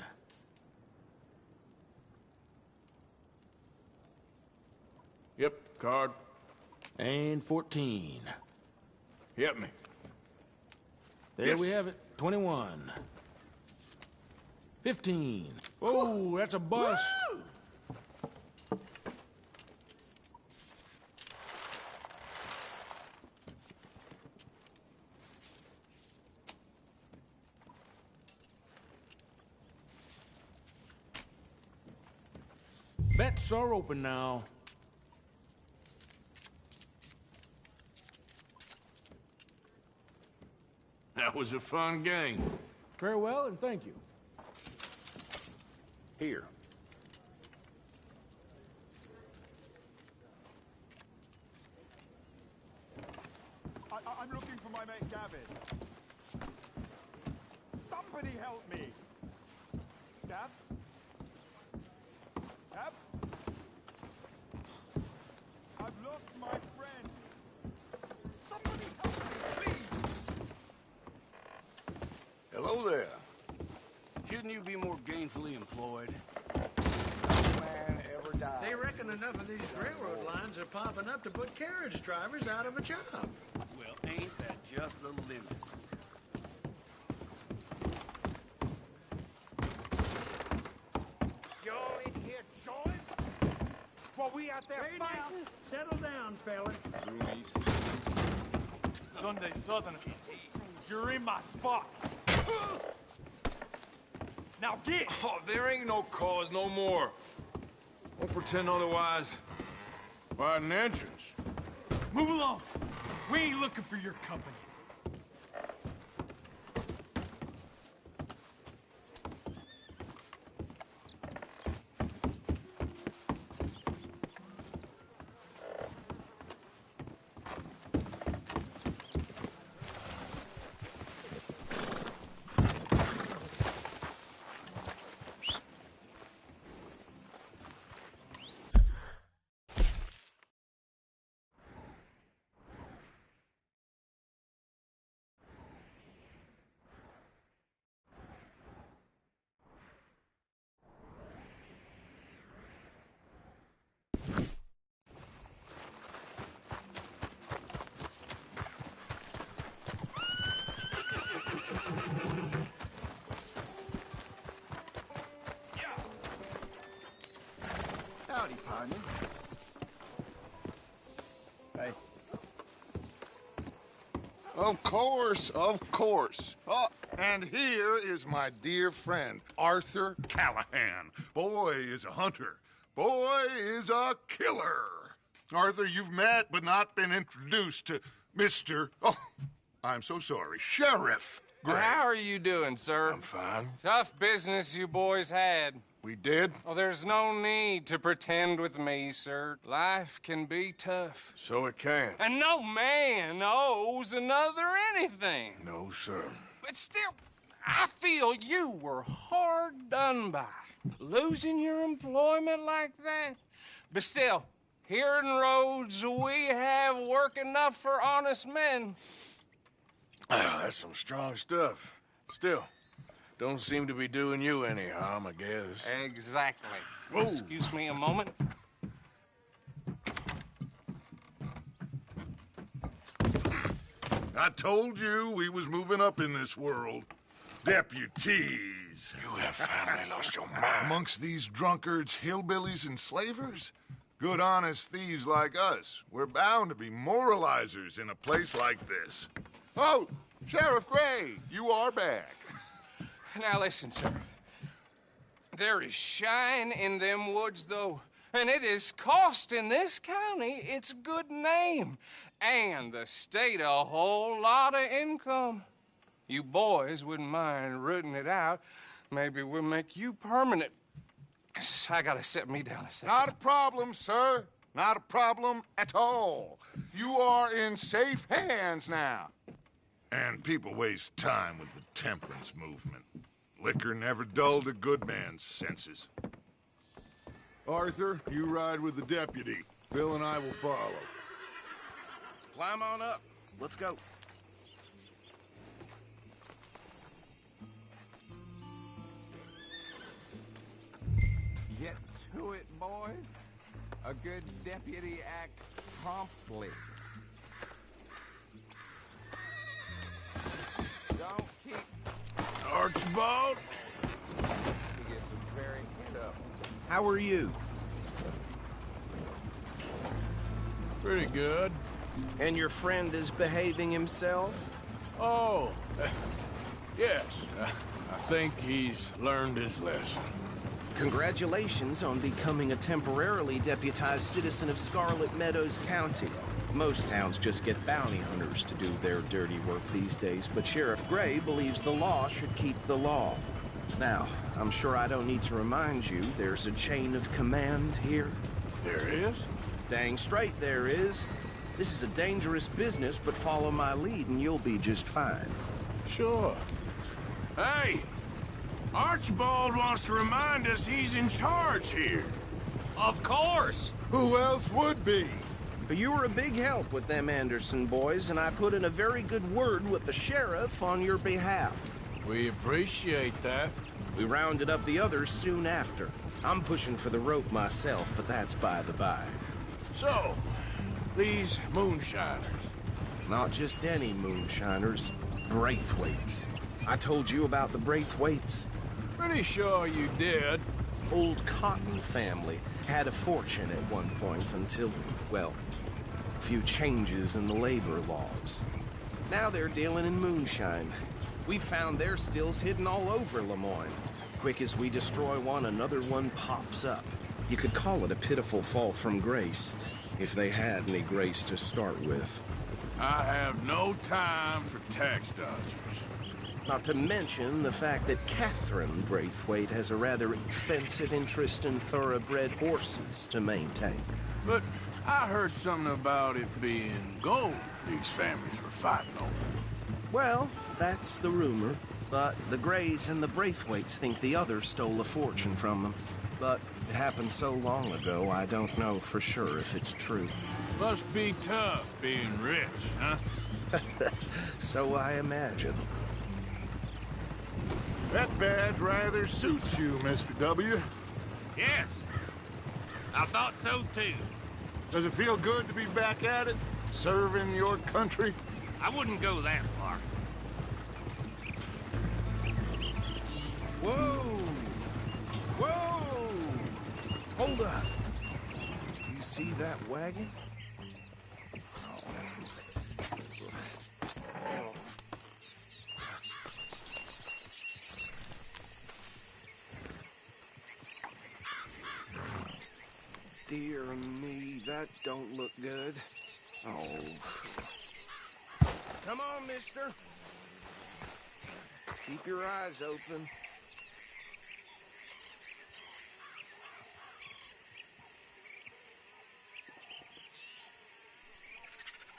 Yep, card. And 14. Hit me. There Yes. we have it. 21. 15. Oh, that's a bust. Bets are open now. That was a fun game. Farewell and thank you. Here. I'm looking for my mate Gavin. Somebody help me. Gav? Gav? I've lost my friend. Somebody help me, please. Shouldn't you be more gainfully employed? Man ever died. They reckon enough of these railroad lines are popping up to put carriage drivers out of a job. Well, ain't that just the limit? Y'all in here join? While we out there fighting? Settle down, fella. Sunday Southerner, you're in my spot. Now get! Oh, there ain't no cause no more. Won't pretend otherwise. Find an entrance. Move along. We ain't looking for your company. Howdy, partner. Hey. Of course, of course. Oh, and here is my dear friend, Arthur Callahan. Boy is a hunter. Boy is a killer. Arthur, you've met but not been introduced to Mr. Oh, I'm so sorry, Sheriff Gray. How are you doing, sir? I'm fine. Tough business you boys had. We did? Oh, there's no need to pretend with me, sir. Life can be tough. So it can. And no man owes another anything. No, sir. But still, I feel you were hard done by. Losing your employment like that. But still, here in Rhodes, we have work enough for honest men. That's some strong stuff. Still, don't seem to be doing you any harm, I guess. Exactly. Whoa. Excuse me a moment. I told you we was moving up in this world. Deputies. You have finally lost your mind. Amongst these drunkards, hillbillies, and slavers? Good, honest thieves like us. We're bound to be moralizers in a place like this. Oh, Sheriff Gray, you are back. Now listen, sir. There is shine in them woods, though, and it is costing this county its good name and the state a whole lot of income. You boys wouldn't mind rooting it out. Maybe we'll make you permanent. I gotta set me down a second. Not a problem, sir. Not a problem at all. You are in safe hands now. And people waste time with the temperance movement. Liquor never dulled a good man's senses. Arthur, you ride with the deputy. Bill and I will follow. Climb on up. Let's go. Get to it, boys. A good deputy acts promptly. Don't keep... Archibald? He gets a very hit up. How are you? Pretty good. And your friend is behaving himself? Oh, yes. I think he's learned his lesson. Congratulations on becoming a temporarily deputized citizen of Scarlet Meadows County. Most towns just get bounty hunters to do their dirty work these days, but Sheriff Gray believes the law should keep the law. Now, I'm sure I don't need to remind you there's a chain of command here. There is? Dang straight there is. This is a dangerous business, but follow my lead and you'll be just fine. Sure. Hey! Archibald wants to remind us he's in charge here. Of course! Who else would be? You were a big help with them Anderson boys, and I put in a very good word with the sheriff on your behalf. We appreciate that. We rounded up the others soon after. I'm pushing for the rope myself, but that's by the by. So, these moonshiners. Not just any moonshiners. Braithwaites. I told you about the Braithwaites? Pretty sure you did. Old Cotton family had a fortune at one point until, well, a few changes in the labor laws. Now they're dealing in moonshine. We found their stills hidden all over Lemoyne. Quick as we destroy one, another one pops up. You could call it a pitiful fall from grace, if they had any grace to start with. I have no time for tax dodgers. Not to mention the fact that Catherine Braithwaite has a rather expensive interest in thoroughbred horses to maintain. But I heard something about it being gold these families were fighting over. Well, that's the rumor. But the Greys and the Braithwaites think the others stole a fortune from them. But it happened so long ago, I don't know for sure if it's true. Must be tough being rich, huh? So I imagine. That badge rather suits you, Mr. W. Yes. I thought so, too. Does it feel good to be back at it? Serving your country? I wouldn't go that far. Whoa! Whoa! Hold up. You see that wagon? Dear me, that don't look good. Oh. Come on, mister. Keep your eyes open.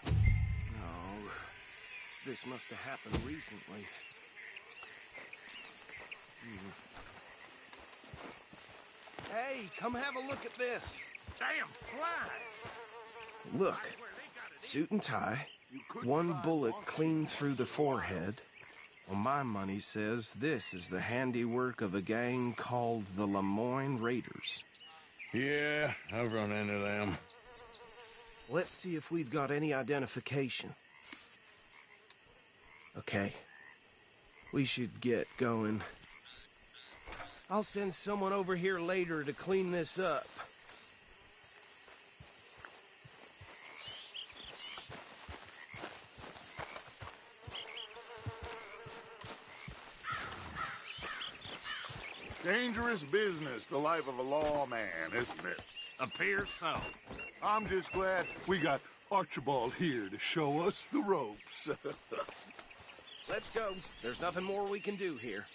No. This must have happened recently. Hey, come have a look at this. Damn flies! Look, suit and tie, one bullet clean through the forehead. Well, my money says this is the handiwork of a gang called the Lemoyne Raiders. Yeah, I've run into them. Let's see if we've got any identification. Okay. We should get going. I'll send someone over here later to clean this up. Dangerous business, the life of a lawman, isn't it? Appears so. I'm just glad we got Archibald here to show us the ropes. Let's go. There's nothing more we can do here.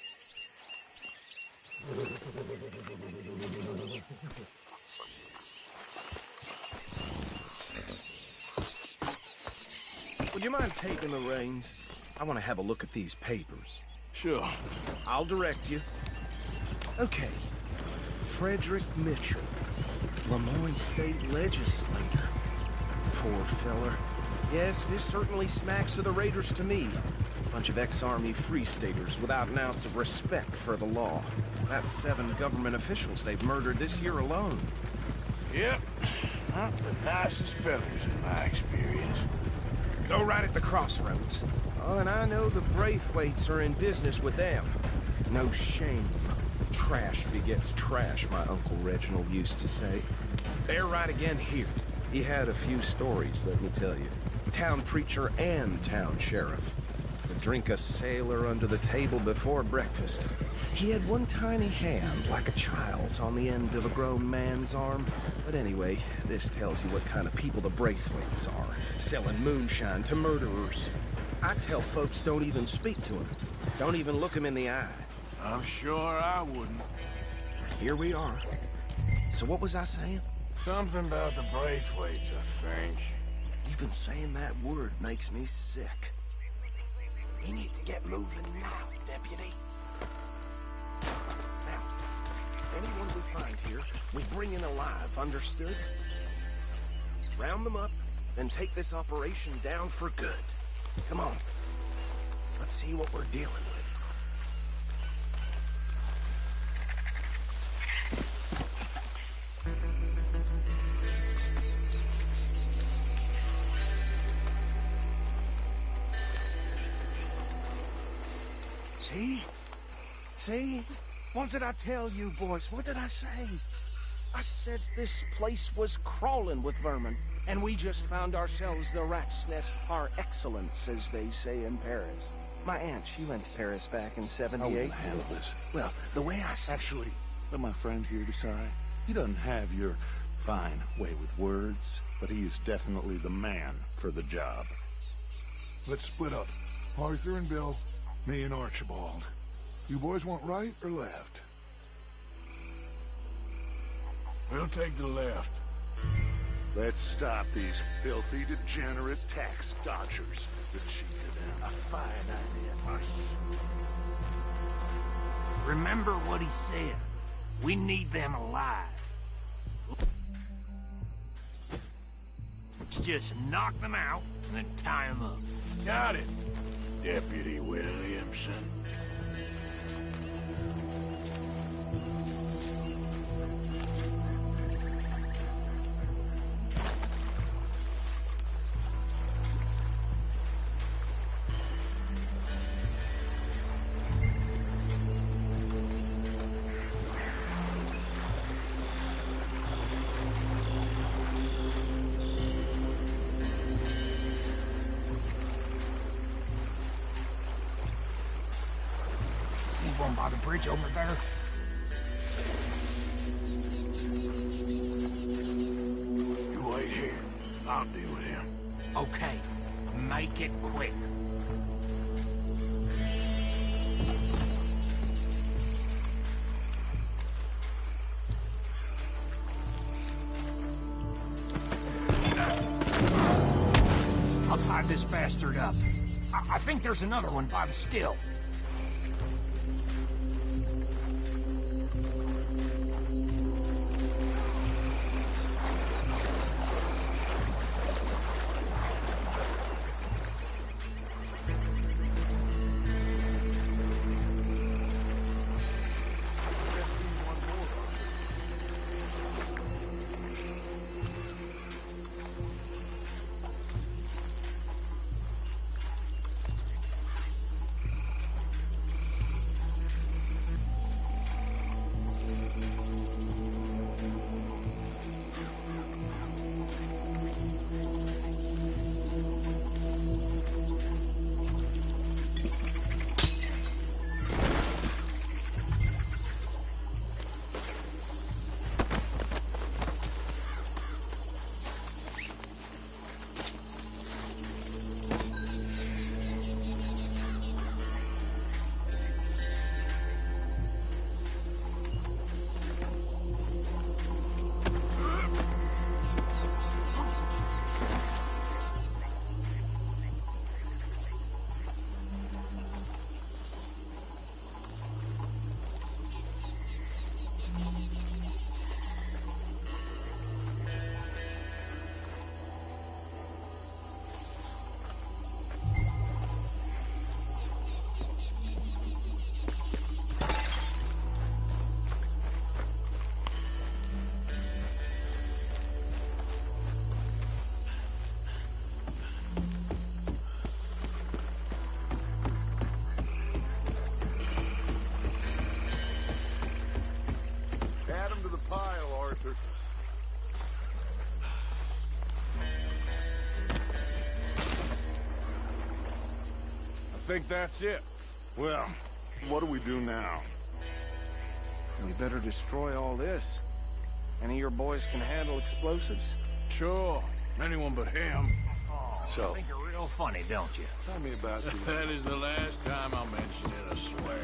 Would you mind taking the reins? I want to have a look at these papers. Sure. I'll direct you. Okay. Frederick Mitchell, Lemoyne State Legislator. Poor feller. Yes, this certainly smacks of the Raiders to me. Bunch of ex-Army Free Staters without an ounce of respect for the law. That's 7 government officials they've murdered this year alone. Yep. Not the nicest fellas in my experience. Go right at the crossroads. Oh, and I know the Braithwaites are in business with them. No shame. Trash begets trash, my Uncle Reginald used to say. They're right again here. He had a few stories, let me tell you. Town preacher and town sheriff. Would drink a sailor under the table before breakfast. He had one tiny hand, like a child's, on the end of a grown man's arm. But anyway, this tells you what kind of people the Braithwaites are. Selling moonshine to murderers. I tell folks don't even speak to him. Don't even look him in the eye. I'm sure I wouldn't. Here we are. So what was I saying? Something about the Braithwaites, I think. Even saying that word makes me sick. We need to get moving now, Deputy. Now, anyone we find here, we bring in alive, understood? Round them up, then take this operation down for good. Come on. Let's see what we're dealing with. See? See? What did I tell you, boys? What did I say? I said this place was crawling with vermin, and we just found ourselves the rat's nest par excellence, as they say in Paris. My aunt, she went to Paris back in '78. How are we gonna handle this? Well, the way I see Actually, let my friend here decide. He doesn't have your fine way with words, but he is definitely the man for the job. Let's split up. Arthur and Bill, me and Archibald. You boys want right or left? We'll take the left. Let's stop these filthy, degenerate tax dodgers. The cheated a fine idea, Marsh. Remember what he said. We need them alive. Let's just knock them out and then tie them up. Got it, Deputy Williamson. One by the bridge over there. You wait here. I'll deal with him. Okay, make it quick. I'll tie this bastard up. I think there's another one by the still. Add them to the pile, Arthur. I think that's it. Well, what do we do now? We better destroy all this. Any of your boys can handle explosives? Sure. Anyone but him. I think you're real funny, don't you? Tell me about these. That is the last time I'll mention it, I swear.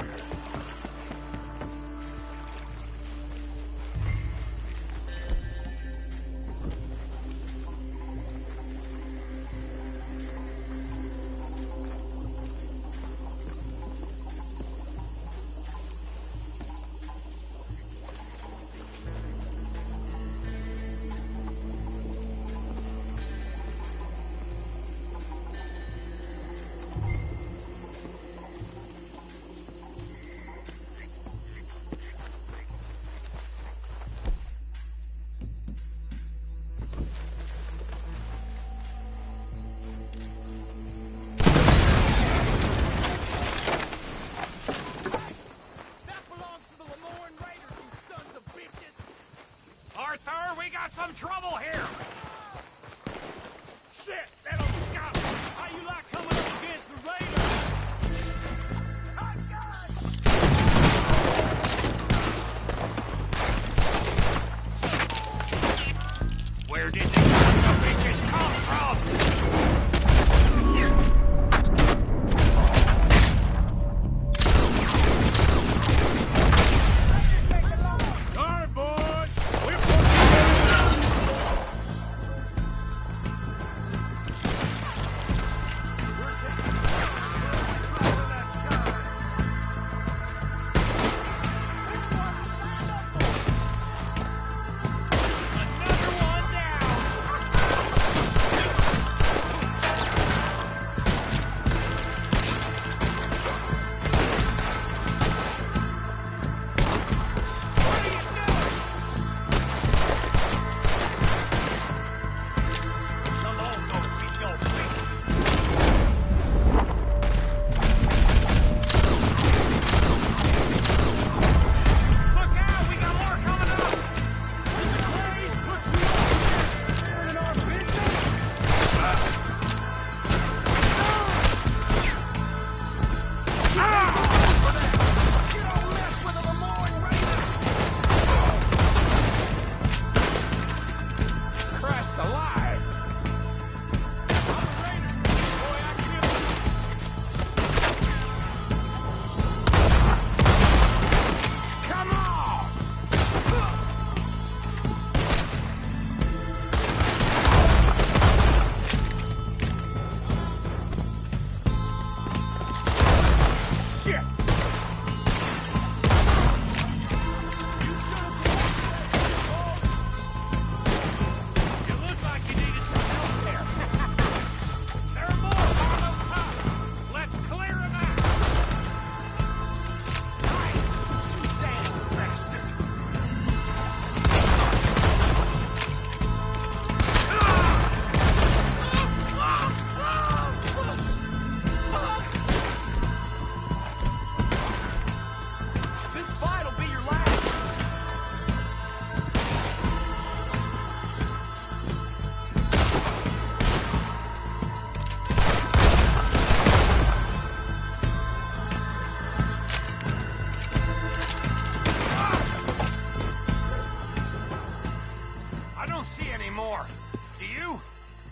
got some trouble here! Shit, that almost got me! How you like coming up against the Raiders? Where did these sons of bitches come from? Darn, boys! We're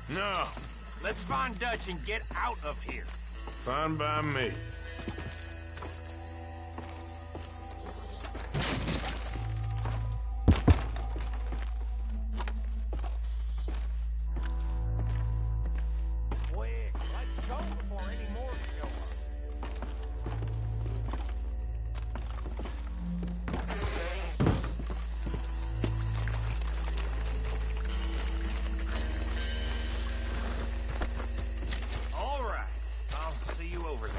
No. Let's find Dutch and get out of here. Fine by me. Quick, let's go before any more show up. All right, I'll see you over there.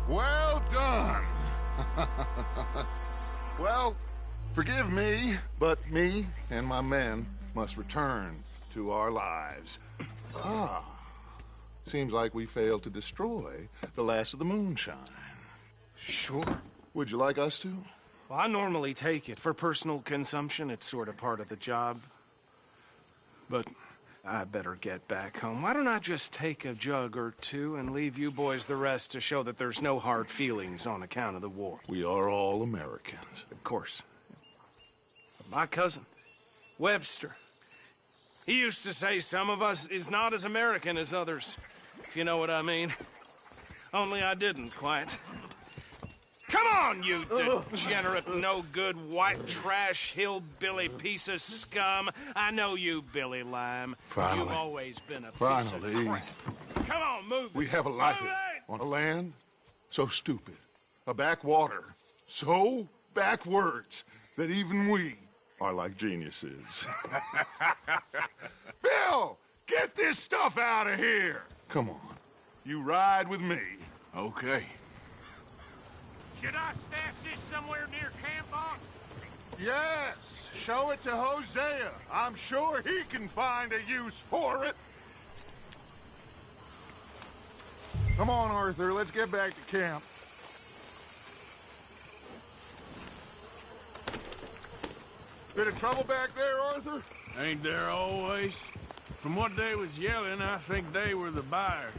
Well done. Well, forgive me, but me and my men must return to our lives. Ah, seems like we failed to destroy the last of the moonshine. Sure. Would you like us to? Well, I normally take it. For personal consumption, it's sort of part of the job. But I better get back home. Why don't I just take a jug or two and leave you boys the rest to show that there's no hard feelings on account of the war? We are all Americans. Of course. But my cousin, Webster, he used to say some of us is not as American as others, if you know what I mean. Only I didn't quite. Come on, you degenerate, no-good, white trash, hillbilly piece of scum. I know you, Billy Lime. Finally. You've always been a piece Finally. of crap. Come on, move We it. have a life Move it! on a land so stupid, a backwater so backwards that even we are like geniuses. Bill, get this stuff out of here. Come on, you ride with me. Okay. Should I stash this somewhere near camp, boss? Yes, show it to Hosea. I'm sure he can find a use for it. Come on, Arthur, let's get back to camp. Bit of trouble back there, Arthur? Ain't there always? From what they was yelling, I think they were the buyers.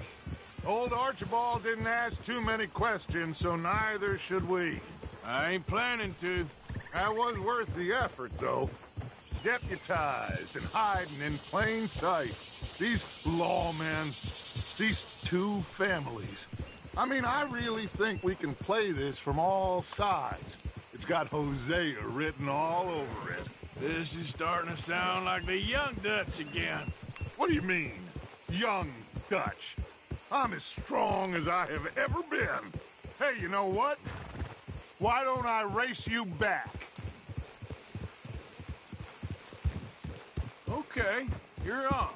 Old Archibald didn't ask too many questions, so neither should we. I ain't planning to. That was worth the effort, though. Deputized and hiding in plain sight. These lawmen, these two families. I mean, I really think we can play this from all sides. It's got Hosea written all over it. This is starting to sound like the Young Dutch again. What do you mean, Young Dutch? I'm as strong as I have ever been. Hey, you know what? Why don't I race you back? Okay, you're on.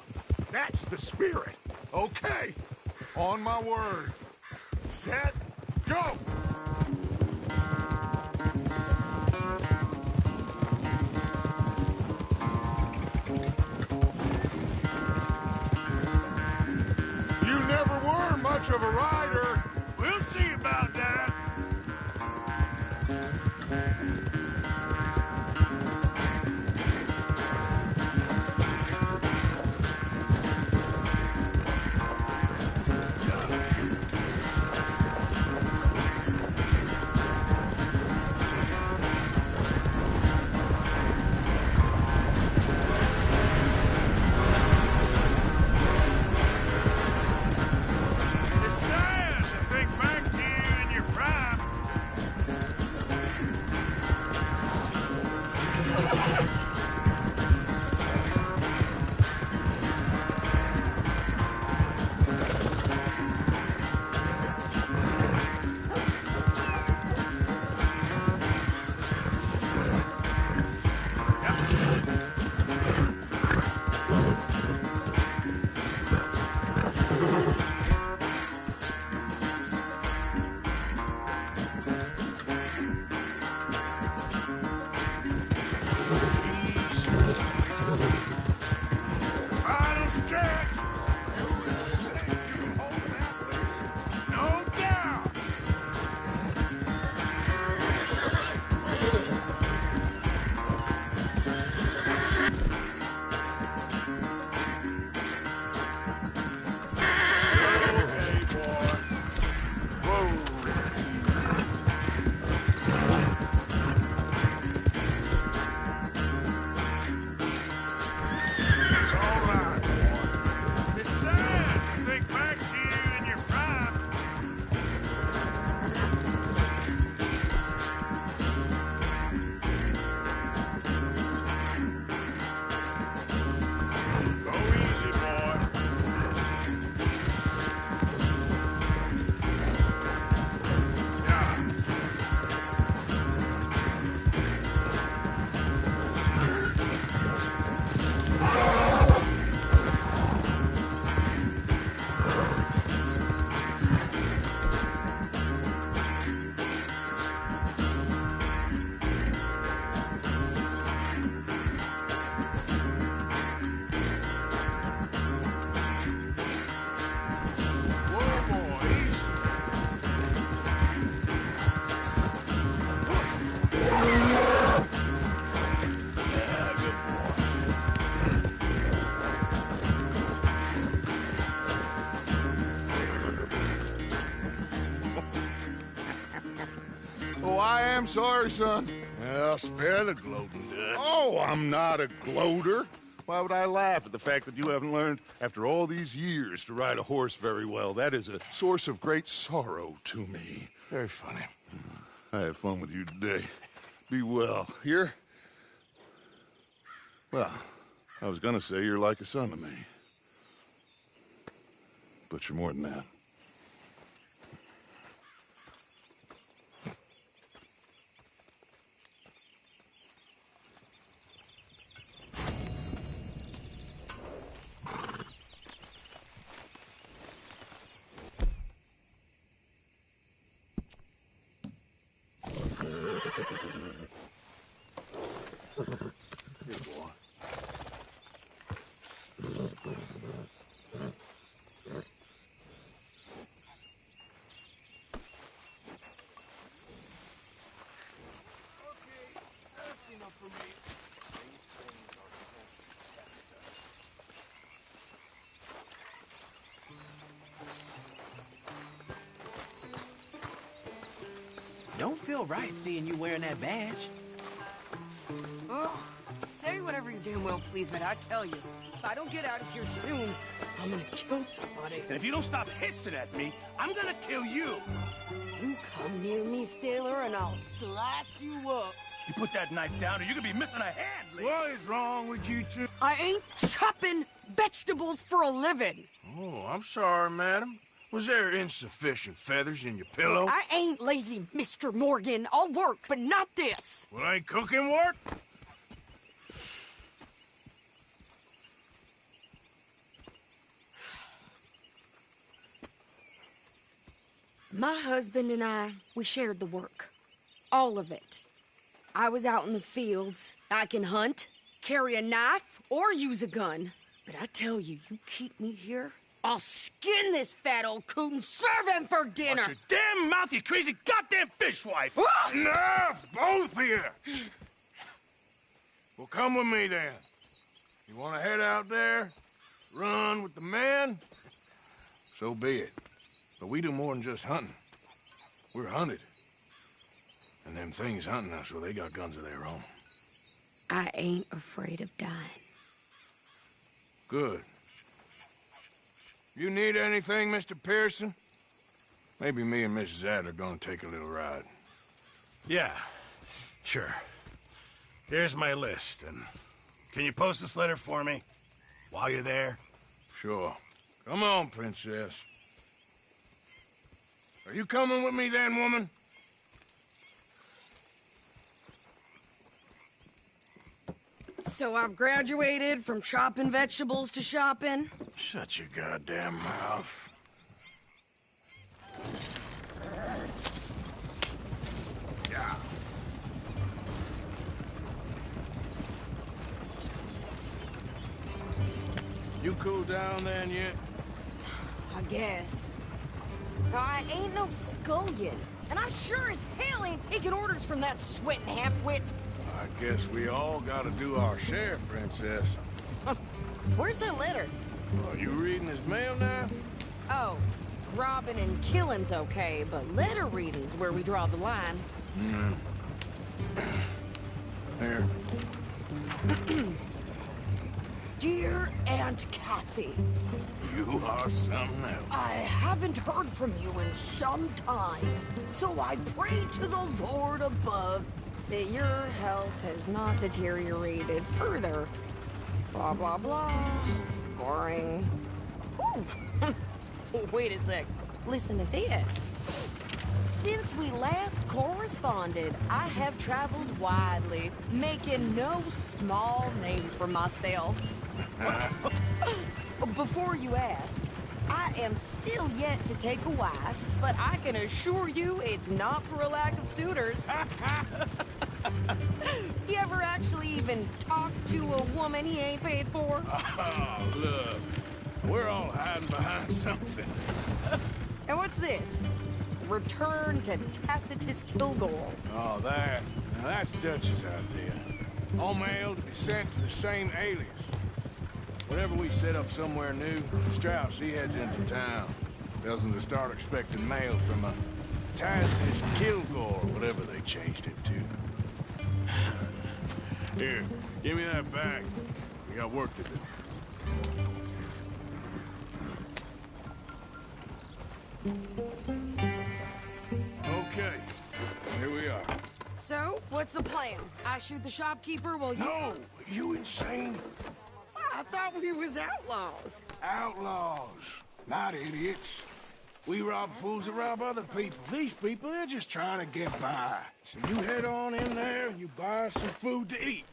That's the spirit. Okay, on my word. Set, go! You never were much of a rider. We'll see about that. It's Sam! Oh, I am sorry, son. Well, spare the gloating, Dutch. Oh, I'm not a gloater. Why would I laugh at the fact that you haven't learned, after all these years, to ride a horse very well? That is a source of great sorrow to me. Very funny. I had fun with you today. Be well. Here? Well, I was gonna say you're like a son to me. But you're more than that. Don't feel right seeing you wearing that badge. Oh, say whatever you damn well please, but I tell you, if I don't get out of here soon, I'm gonna kill somebody. And if you don't stop hissing at me, I'm gonna kill you. You come near me, sailor, and I'll slice you up. You put that knife down or you're gonna be missing a hand, lady. What is wrong with you two? I ain't chopping vegetables for a living. Oh, I'm sorry, madam. Was there insufficient feathers in your pillow? I ain't lazy, Mr. Morgan. I'll work, but not this. Well, ain't cooking work? My husband and I, we shared the work. All of it. I was out in the fields. I can hunt, carry a knife, or use a gun. But I tell you, you keep me here, I'll skin this fat old coot and serve him for dinner. Watch your damn mouth, you crazy goddamn fishwife! Enough, both of you! Well, come with me then. You want to head out there, run with the men? So be it. But we do more than just hunting. We're hunted. And them things hunting us, well, they got guns of their own. I ain't afraid of dying. Good. You need anything, Mr. Pearson? Maybe me and Mrs. Adler gonna take a little ride. Yeah, sure. Here's my list, and can you post this letter for me while you're there? Sure. Come on, Princess. Are you coming with me then, woman? So I've graduated from chopping vegetables to shopping? Shut your goddamn mouth. Yeah. You cool down then yet? I guess. Now, I ain't no scullion, and I sure as hell ain't taking orders from that sweating half-wit. I guess we all gotta do our share, Princess. Where's that letter? Are you reading his mail now? Oh, robbing and killing's okay, but letter reading's where we draw the line. Here. Dear Aunt Kathy. You are something else. I haven't heard from you in some time, so I pray to the Lord above that your health has not deteriorated further. Blah, blah, blah. It's boring. Ooh. Wait a sec. Listen to this. Since we last corresponded, I have traveled widely, making no small name for myself. Before you ask, I am still yet to take a wife, but I can assure you it's not for a lack of suitors. You ever actually even talk to a woman he ain't paid for? Oh, look. We're all hiding behind something. And what's this? Return to Tacitus Kilgore. Oh, that. Now that's Dutch's idea. All mail to be sent to the same alias. Whenever we set up somewhere new, Strauss, he heads into town. Tells them to start expecting mail from a Taz's Kilgore, whatever they changed it to. Here, give me that bag. We got work to do. Okay, here we are. So, what's the plan? I shoot the shopkeeper while you... No! You insane? I thought we was outlaws. Outlaws, not idiots. We rob fools that rob other people. These people, they're just trying to get by. So you head on in there and you buy some food to eat.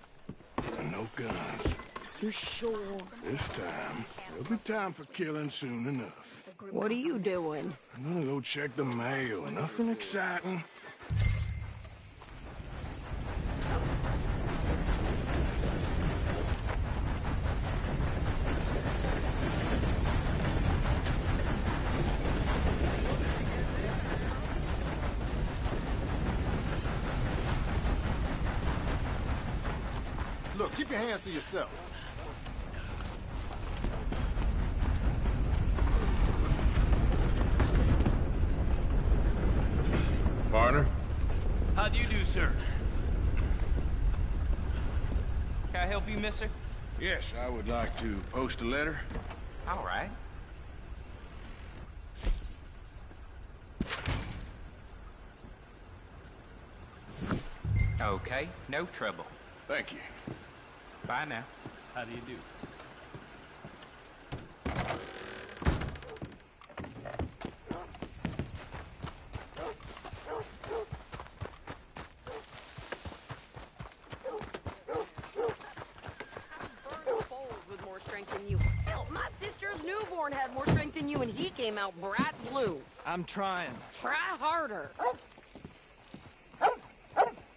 And no guns. You sure? This time, there'll be time for killing soon enough. What are you doing? I'm gonna go check the mail. Nothing exciting. Look, keep your hands to yourself. Partner? How do you do, sir? Can I help you, mister? Yes, I would like to post a letter. All right. Okay, no trouble. Thank you. Bye now. How do you do? With more strength than you. Hell, my sister's newborn had more strength than you, and he came out bright blue. I'm trying. Try harder.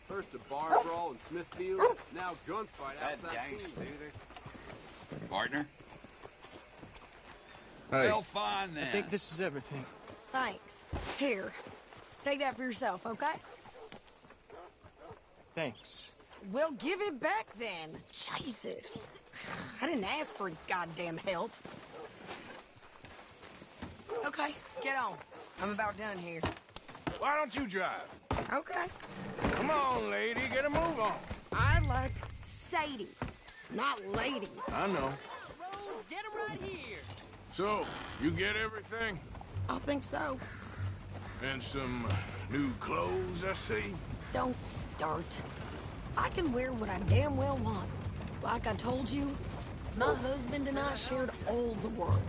First a bar brawl in Smithfield, now gunfight outside Phoenix. Partner? Hey. Well, fine then. I think this is everything. Thanks. Here, take that for yourself, okay? Thanks. Well, give it back then. Jesus. I didn't ask for his goddamn help. Okay, get on. I'm about done here. Why don't you drive? Okay. Come on, lady, get a move on. I like Sadie, not lady. I know. Rose, get him right here. So, you get everything? I think so. And some new clothes, I see? Don't start. I can wear what I damn well want. Like I told you, my husband and I shared all the work.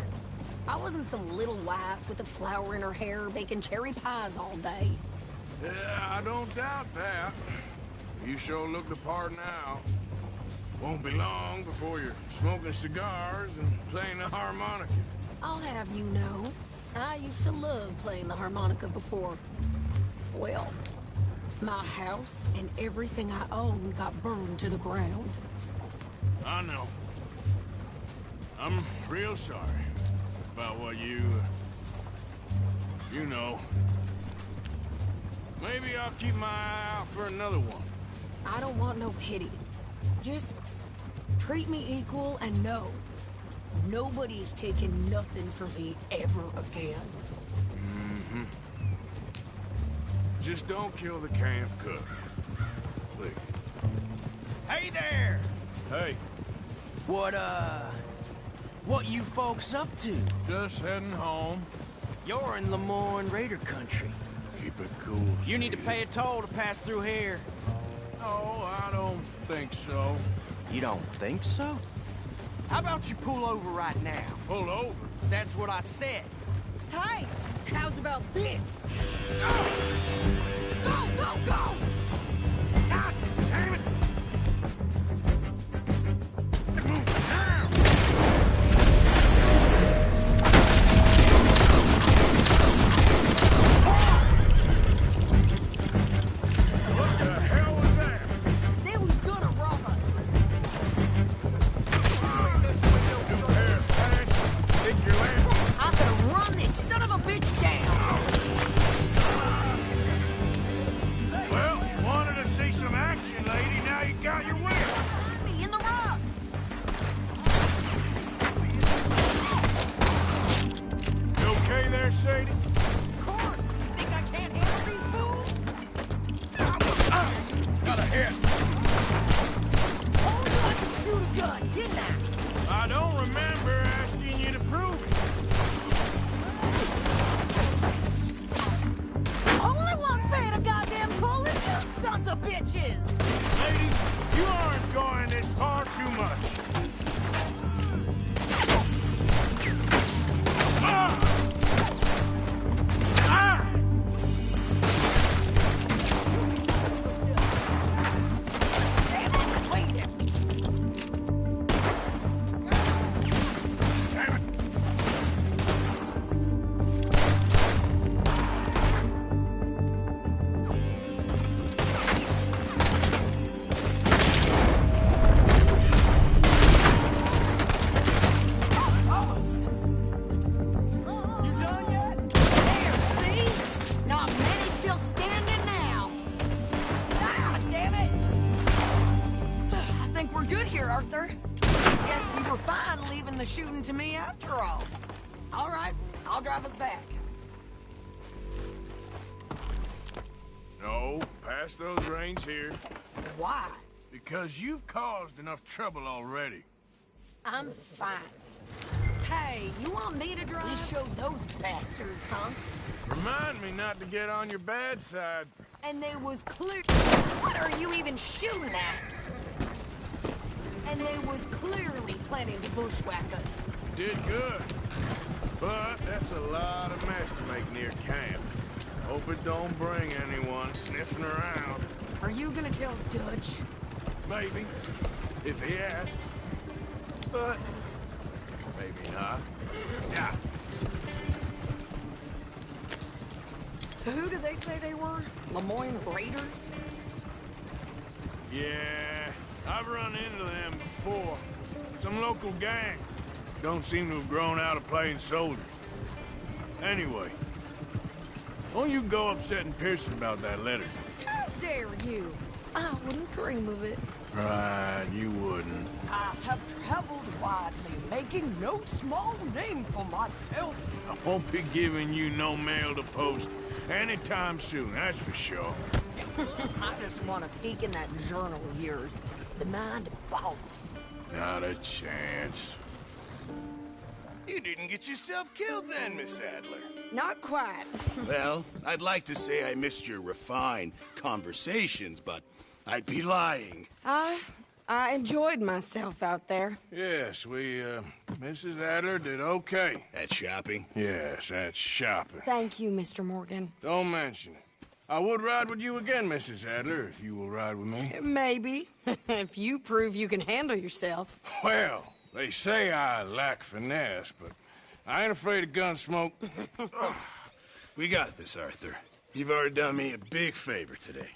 I wasn't some little wife with a flower in her hair baking cherry pies all day. Yeah, I don't doubt that. You sure look the part now. Won't be long before you're smoking cigars and playing the harmonica. I'll have you know, I used to love playing the harmonica before. Well, my house and everything I own got burned to the ground. I know. I'm real sorry about what you know. Maybe I'll keep my eye out for another one. I don't want no pity. Just treat me equal and know nobody's taking nothing from me ever again. Mm-hmm. Just don't kill the camp cook. Please. Hey there! Hey. What you folks up to? Just heading home. You're in Lemoyne Raider country. Keep it cool. You need to pay a toll to pass through here. No, I don't think so. You don't think so? How about you pull over right now? Pull over? That's what I said. Hey, how's about this? Go, go, go! God damn it! I'm gonna run this son of a bitch down! enjoying this far too much. Ah! Ah! Arthur. Guess you were fine leaving the shooting to me after all. All right, I'll drive us back. No, pass those reins here. Why? Because you've caused enough trouble already. I'm fine. Hey, you want me to drive? We showed those bastards, huh? Remind me not to get on your bad side. And they was clear... What are you even shooting at? And they was clearly planning to bushwhack us. Did good. But that's a lot of mess to make near camp. Hope it don't bring anyone sniffing around. Are you gonna tell Dutch? Maybe. If he asks. But maybe not. Yeah. So who did they say they were? Lemoyne Raiders? Yeah, I've run into them before. Some local gang. Don't seem to have grown out of playing soldiers. Anyway, don't you go upsetting Pearson about that letter. How dare you? I wouldn't dream of it. Right, you wouldn't. I have traveled widely, making no small name for myself. I won't be giving you no mail to post anytime soon, that's for sure. I just want to peek in that journal of yours. The mind boggles. Not a chance. You didn't get yourself killed then, Miss Adler. Not quite. Well, I'd like to say I missed your refined conversations, but I'd be lying. I enjoyed myself out there. Yes, Mrs. Adler did okay. At shopping? Yes, at shopping. Thank you, Mr. Morgan. Don't mention it. I would ride with you again, Mrs. Adler, if you will ride with me. Maybe. If you prove you can handle yourself. Well, they say I lack finesse, but I ain't afraid of gun smoke. We got this, Arthur. You've already done me a big favor today.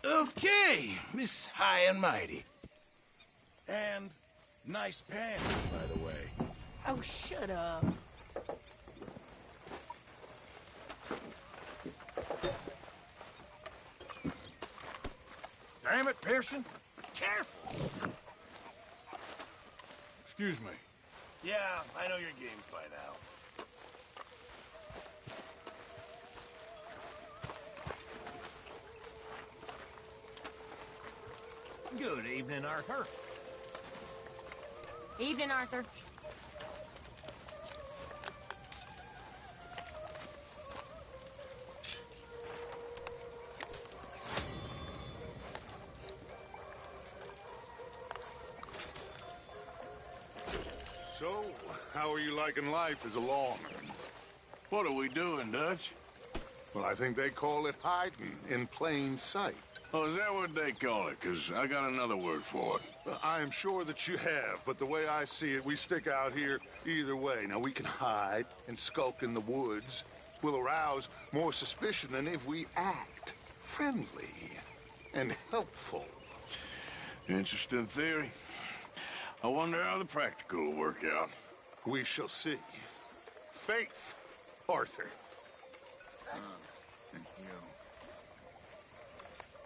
Okay, Miss High and Mighty. And nice pants, by the way. Oh, shut up. Damn it, Pearson. Careful. Excuse me. Yeah, I know your game by now. Good evening, Arthur. Evening, Arthur. So, how are you liking life as a lawman? What are we doing, Dutch? Well, I think they call it hiding in plain sight. Oh, is that what they call it? Because I got another word for it. I am sure that you have, but the way I see it, we stick out here either way. Now, we can hide and skulk in the woods. We'll arouse more suspicion than if we act friendly and helpful. Interesting theory. I wonder how the practical will work out. We shall see. Faith, Arthur. Thank you.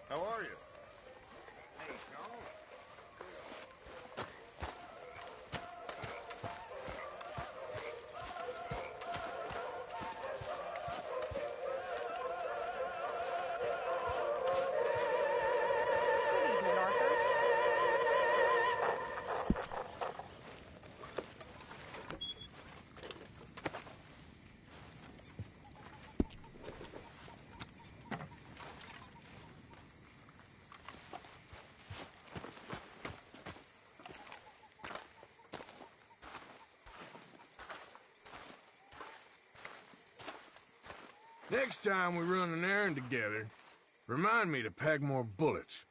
How are you? Good evening, Arthur. Next time we run an errand together, remind me to pack more bullets.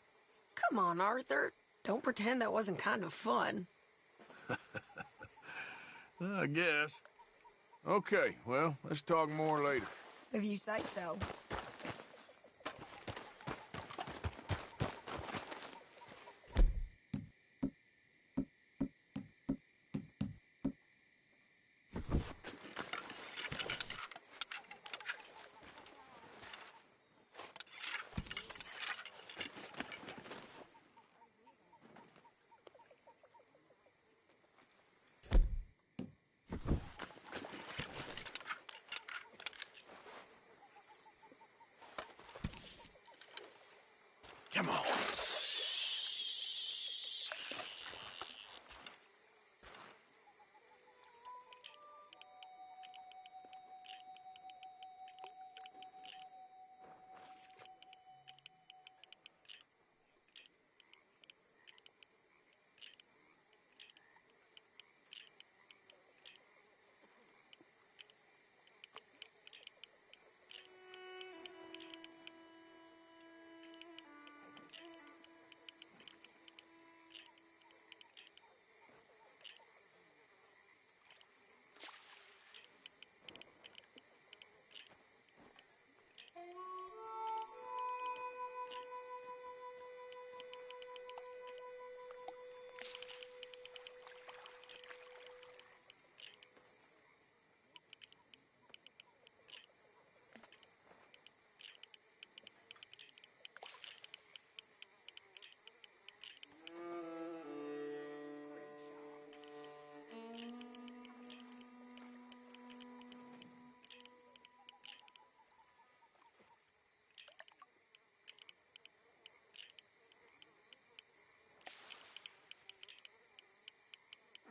Come on, Arthur. Don't pretend that wasn't kind of fun. I guess. Okay, well, let's talk more later. If you say so. Come on.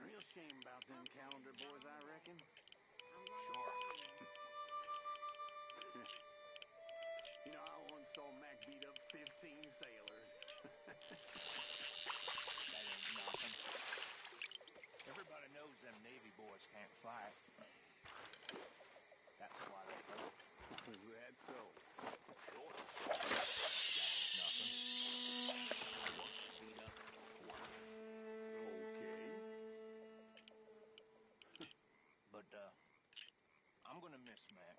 Real shame about them calendar boys, I reckon. Sure. You know, I once saw Mac beat up 15 sailors. That ain't nothing. Everybody knows them Navy boys can't fight. That's why they hurt. That's so. Sure. That ain't nothing. Once beat up, Okay. But, I'm gonna miss Mac.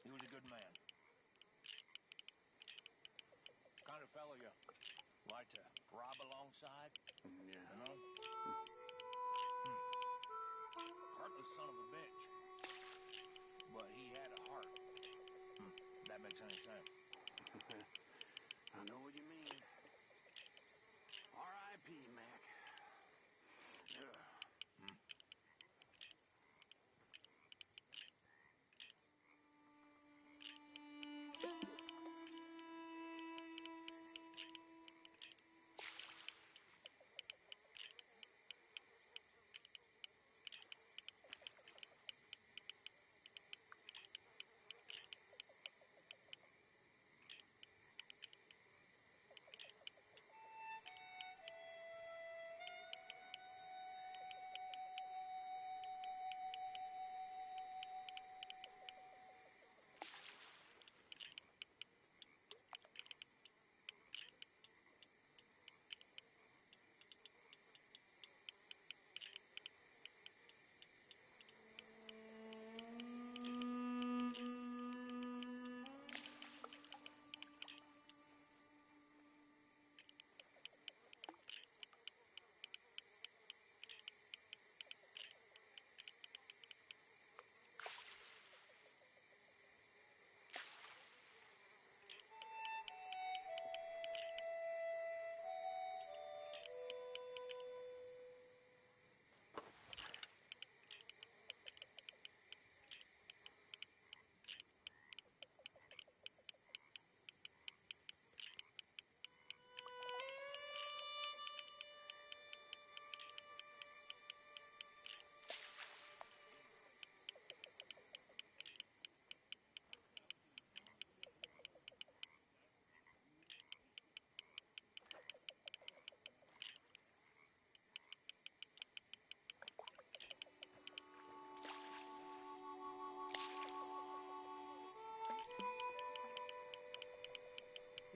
He was a good man. Kind of fellow you like to rob alongside. Yeah. You know? Heartless son of a bitch. But he had a heart. That makes any sense. I know what you mean. R.I.P., Mac. Ugh.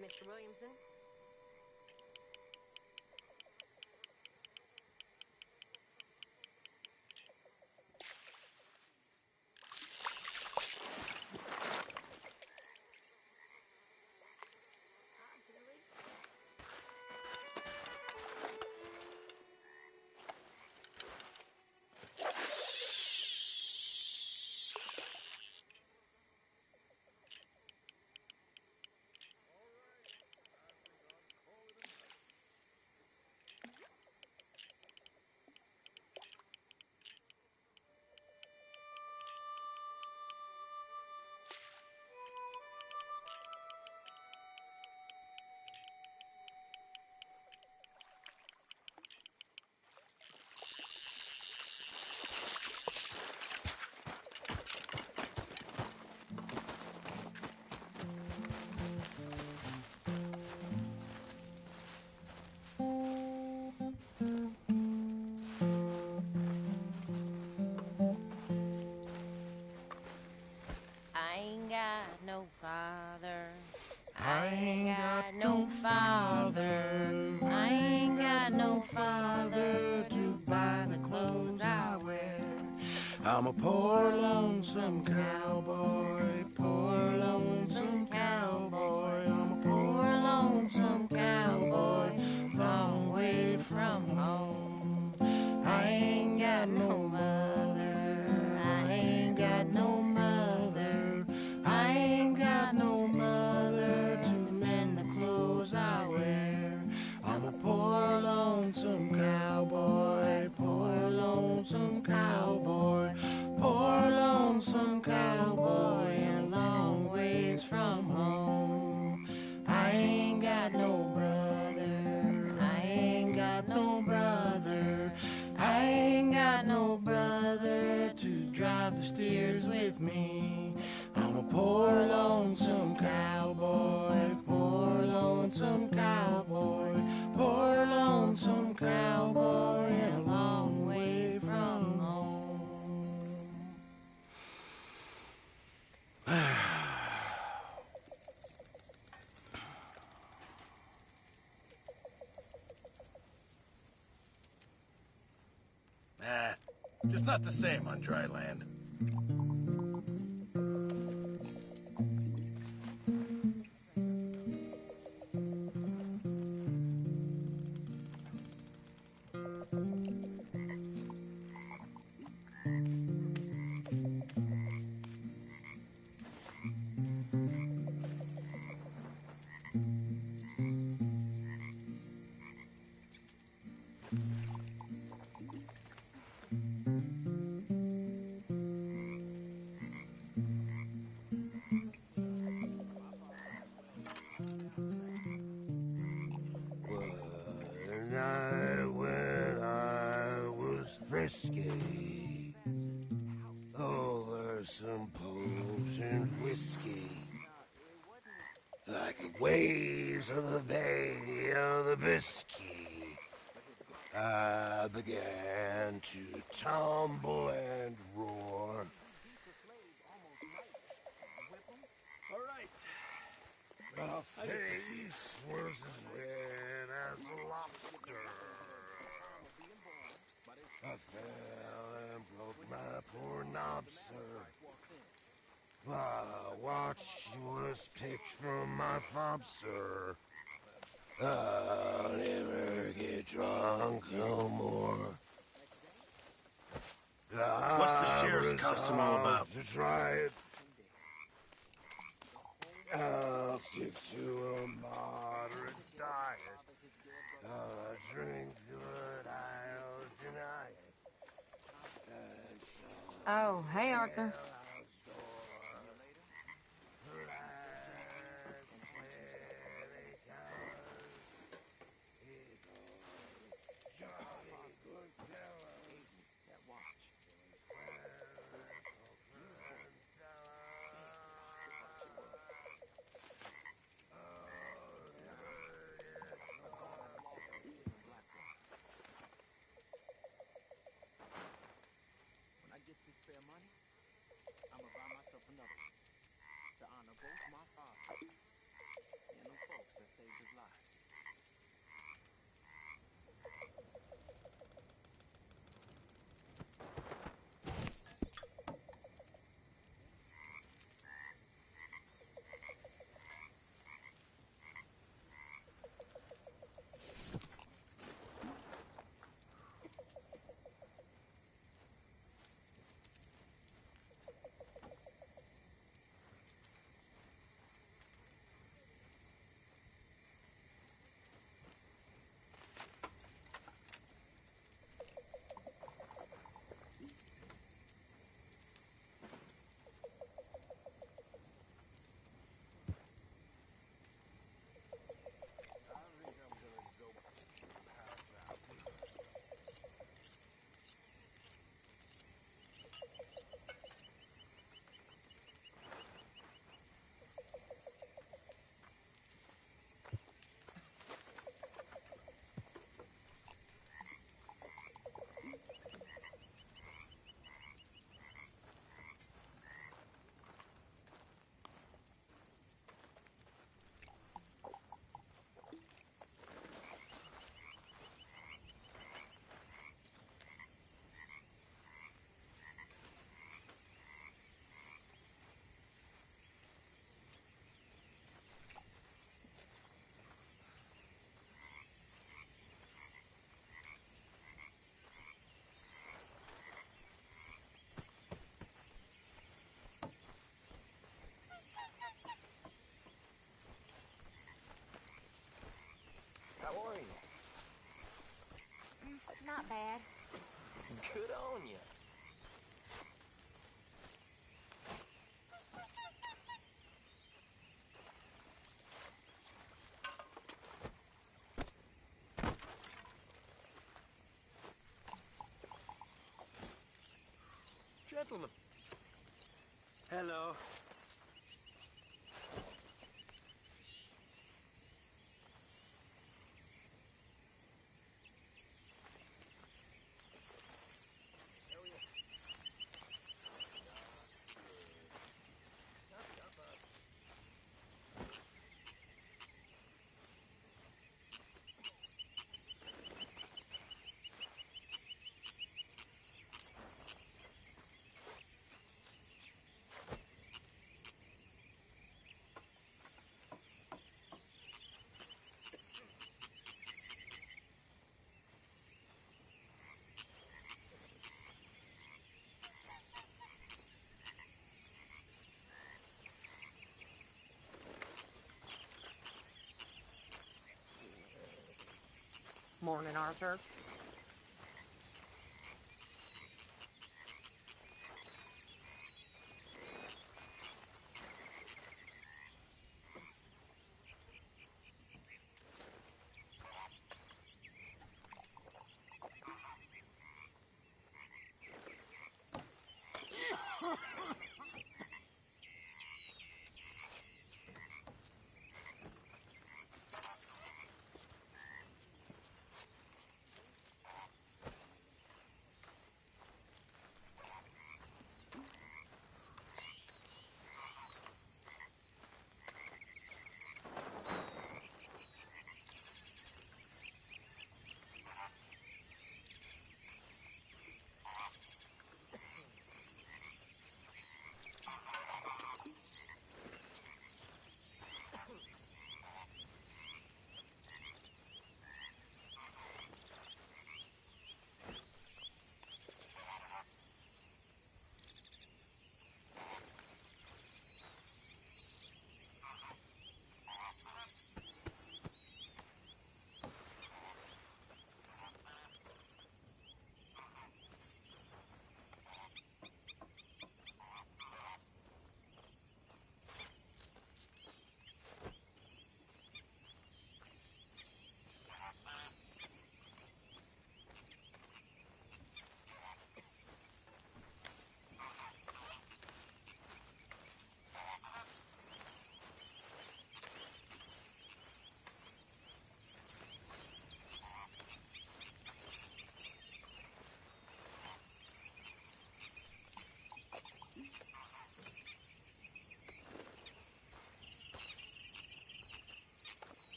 Mr. Williamson? I ain't got no father. I ain't got no father. I ain't got no father to buy the clothes I wear. I'm a poor lonesome cowboy, poor lonesome cowboy. I'm a poor lonesome cowboy, long way from home. I ain't got no mother, I ain't got no mother. I ain't got no mother to mend the clothes I wear. I'm a poor lonesome cowboy, poor lonesome cowboy, poor lonesome cowboy, a long ways from home. I ain't got no brother, I ain't got no brother, I ain't got no brother to drive the steers with me. I'm a poor lonesome cowboy, poor lonesome cowboy, poor lonesome cowboy, a long way from home. Nah, just not the same on dry land. When I was frisky, over some popes and whiskey, like the waves of the Bay of the Biscay, I began to tumble and roar. All right. My face was as red as a lobster. I fell and broke my poor knob, sir. My watch was picked from my fob, sir. I'll never get drunk no more. What's the sheriff's custom all about? To try it. I'll stick to a moderate diet. I'll drink good, I'll deny it. Oh, hey, Arthur. When I get some spare money, Gentlemen. Hello. Morning, Arthur.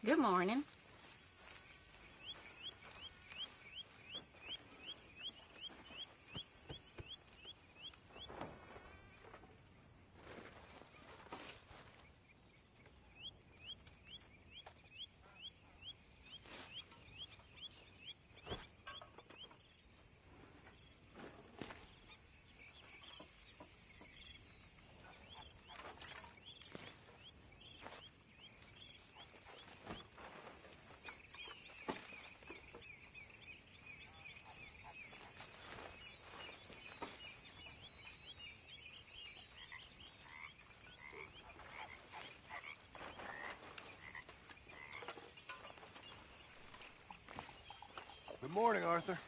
Good morning. Good morning, Arthur.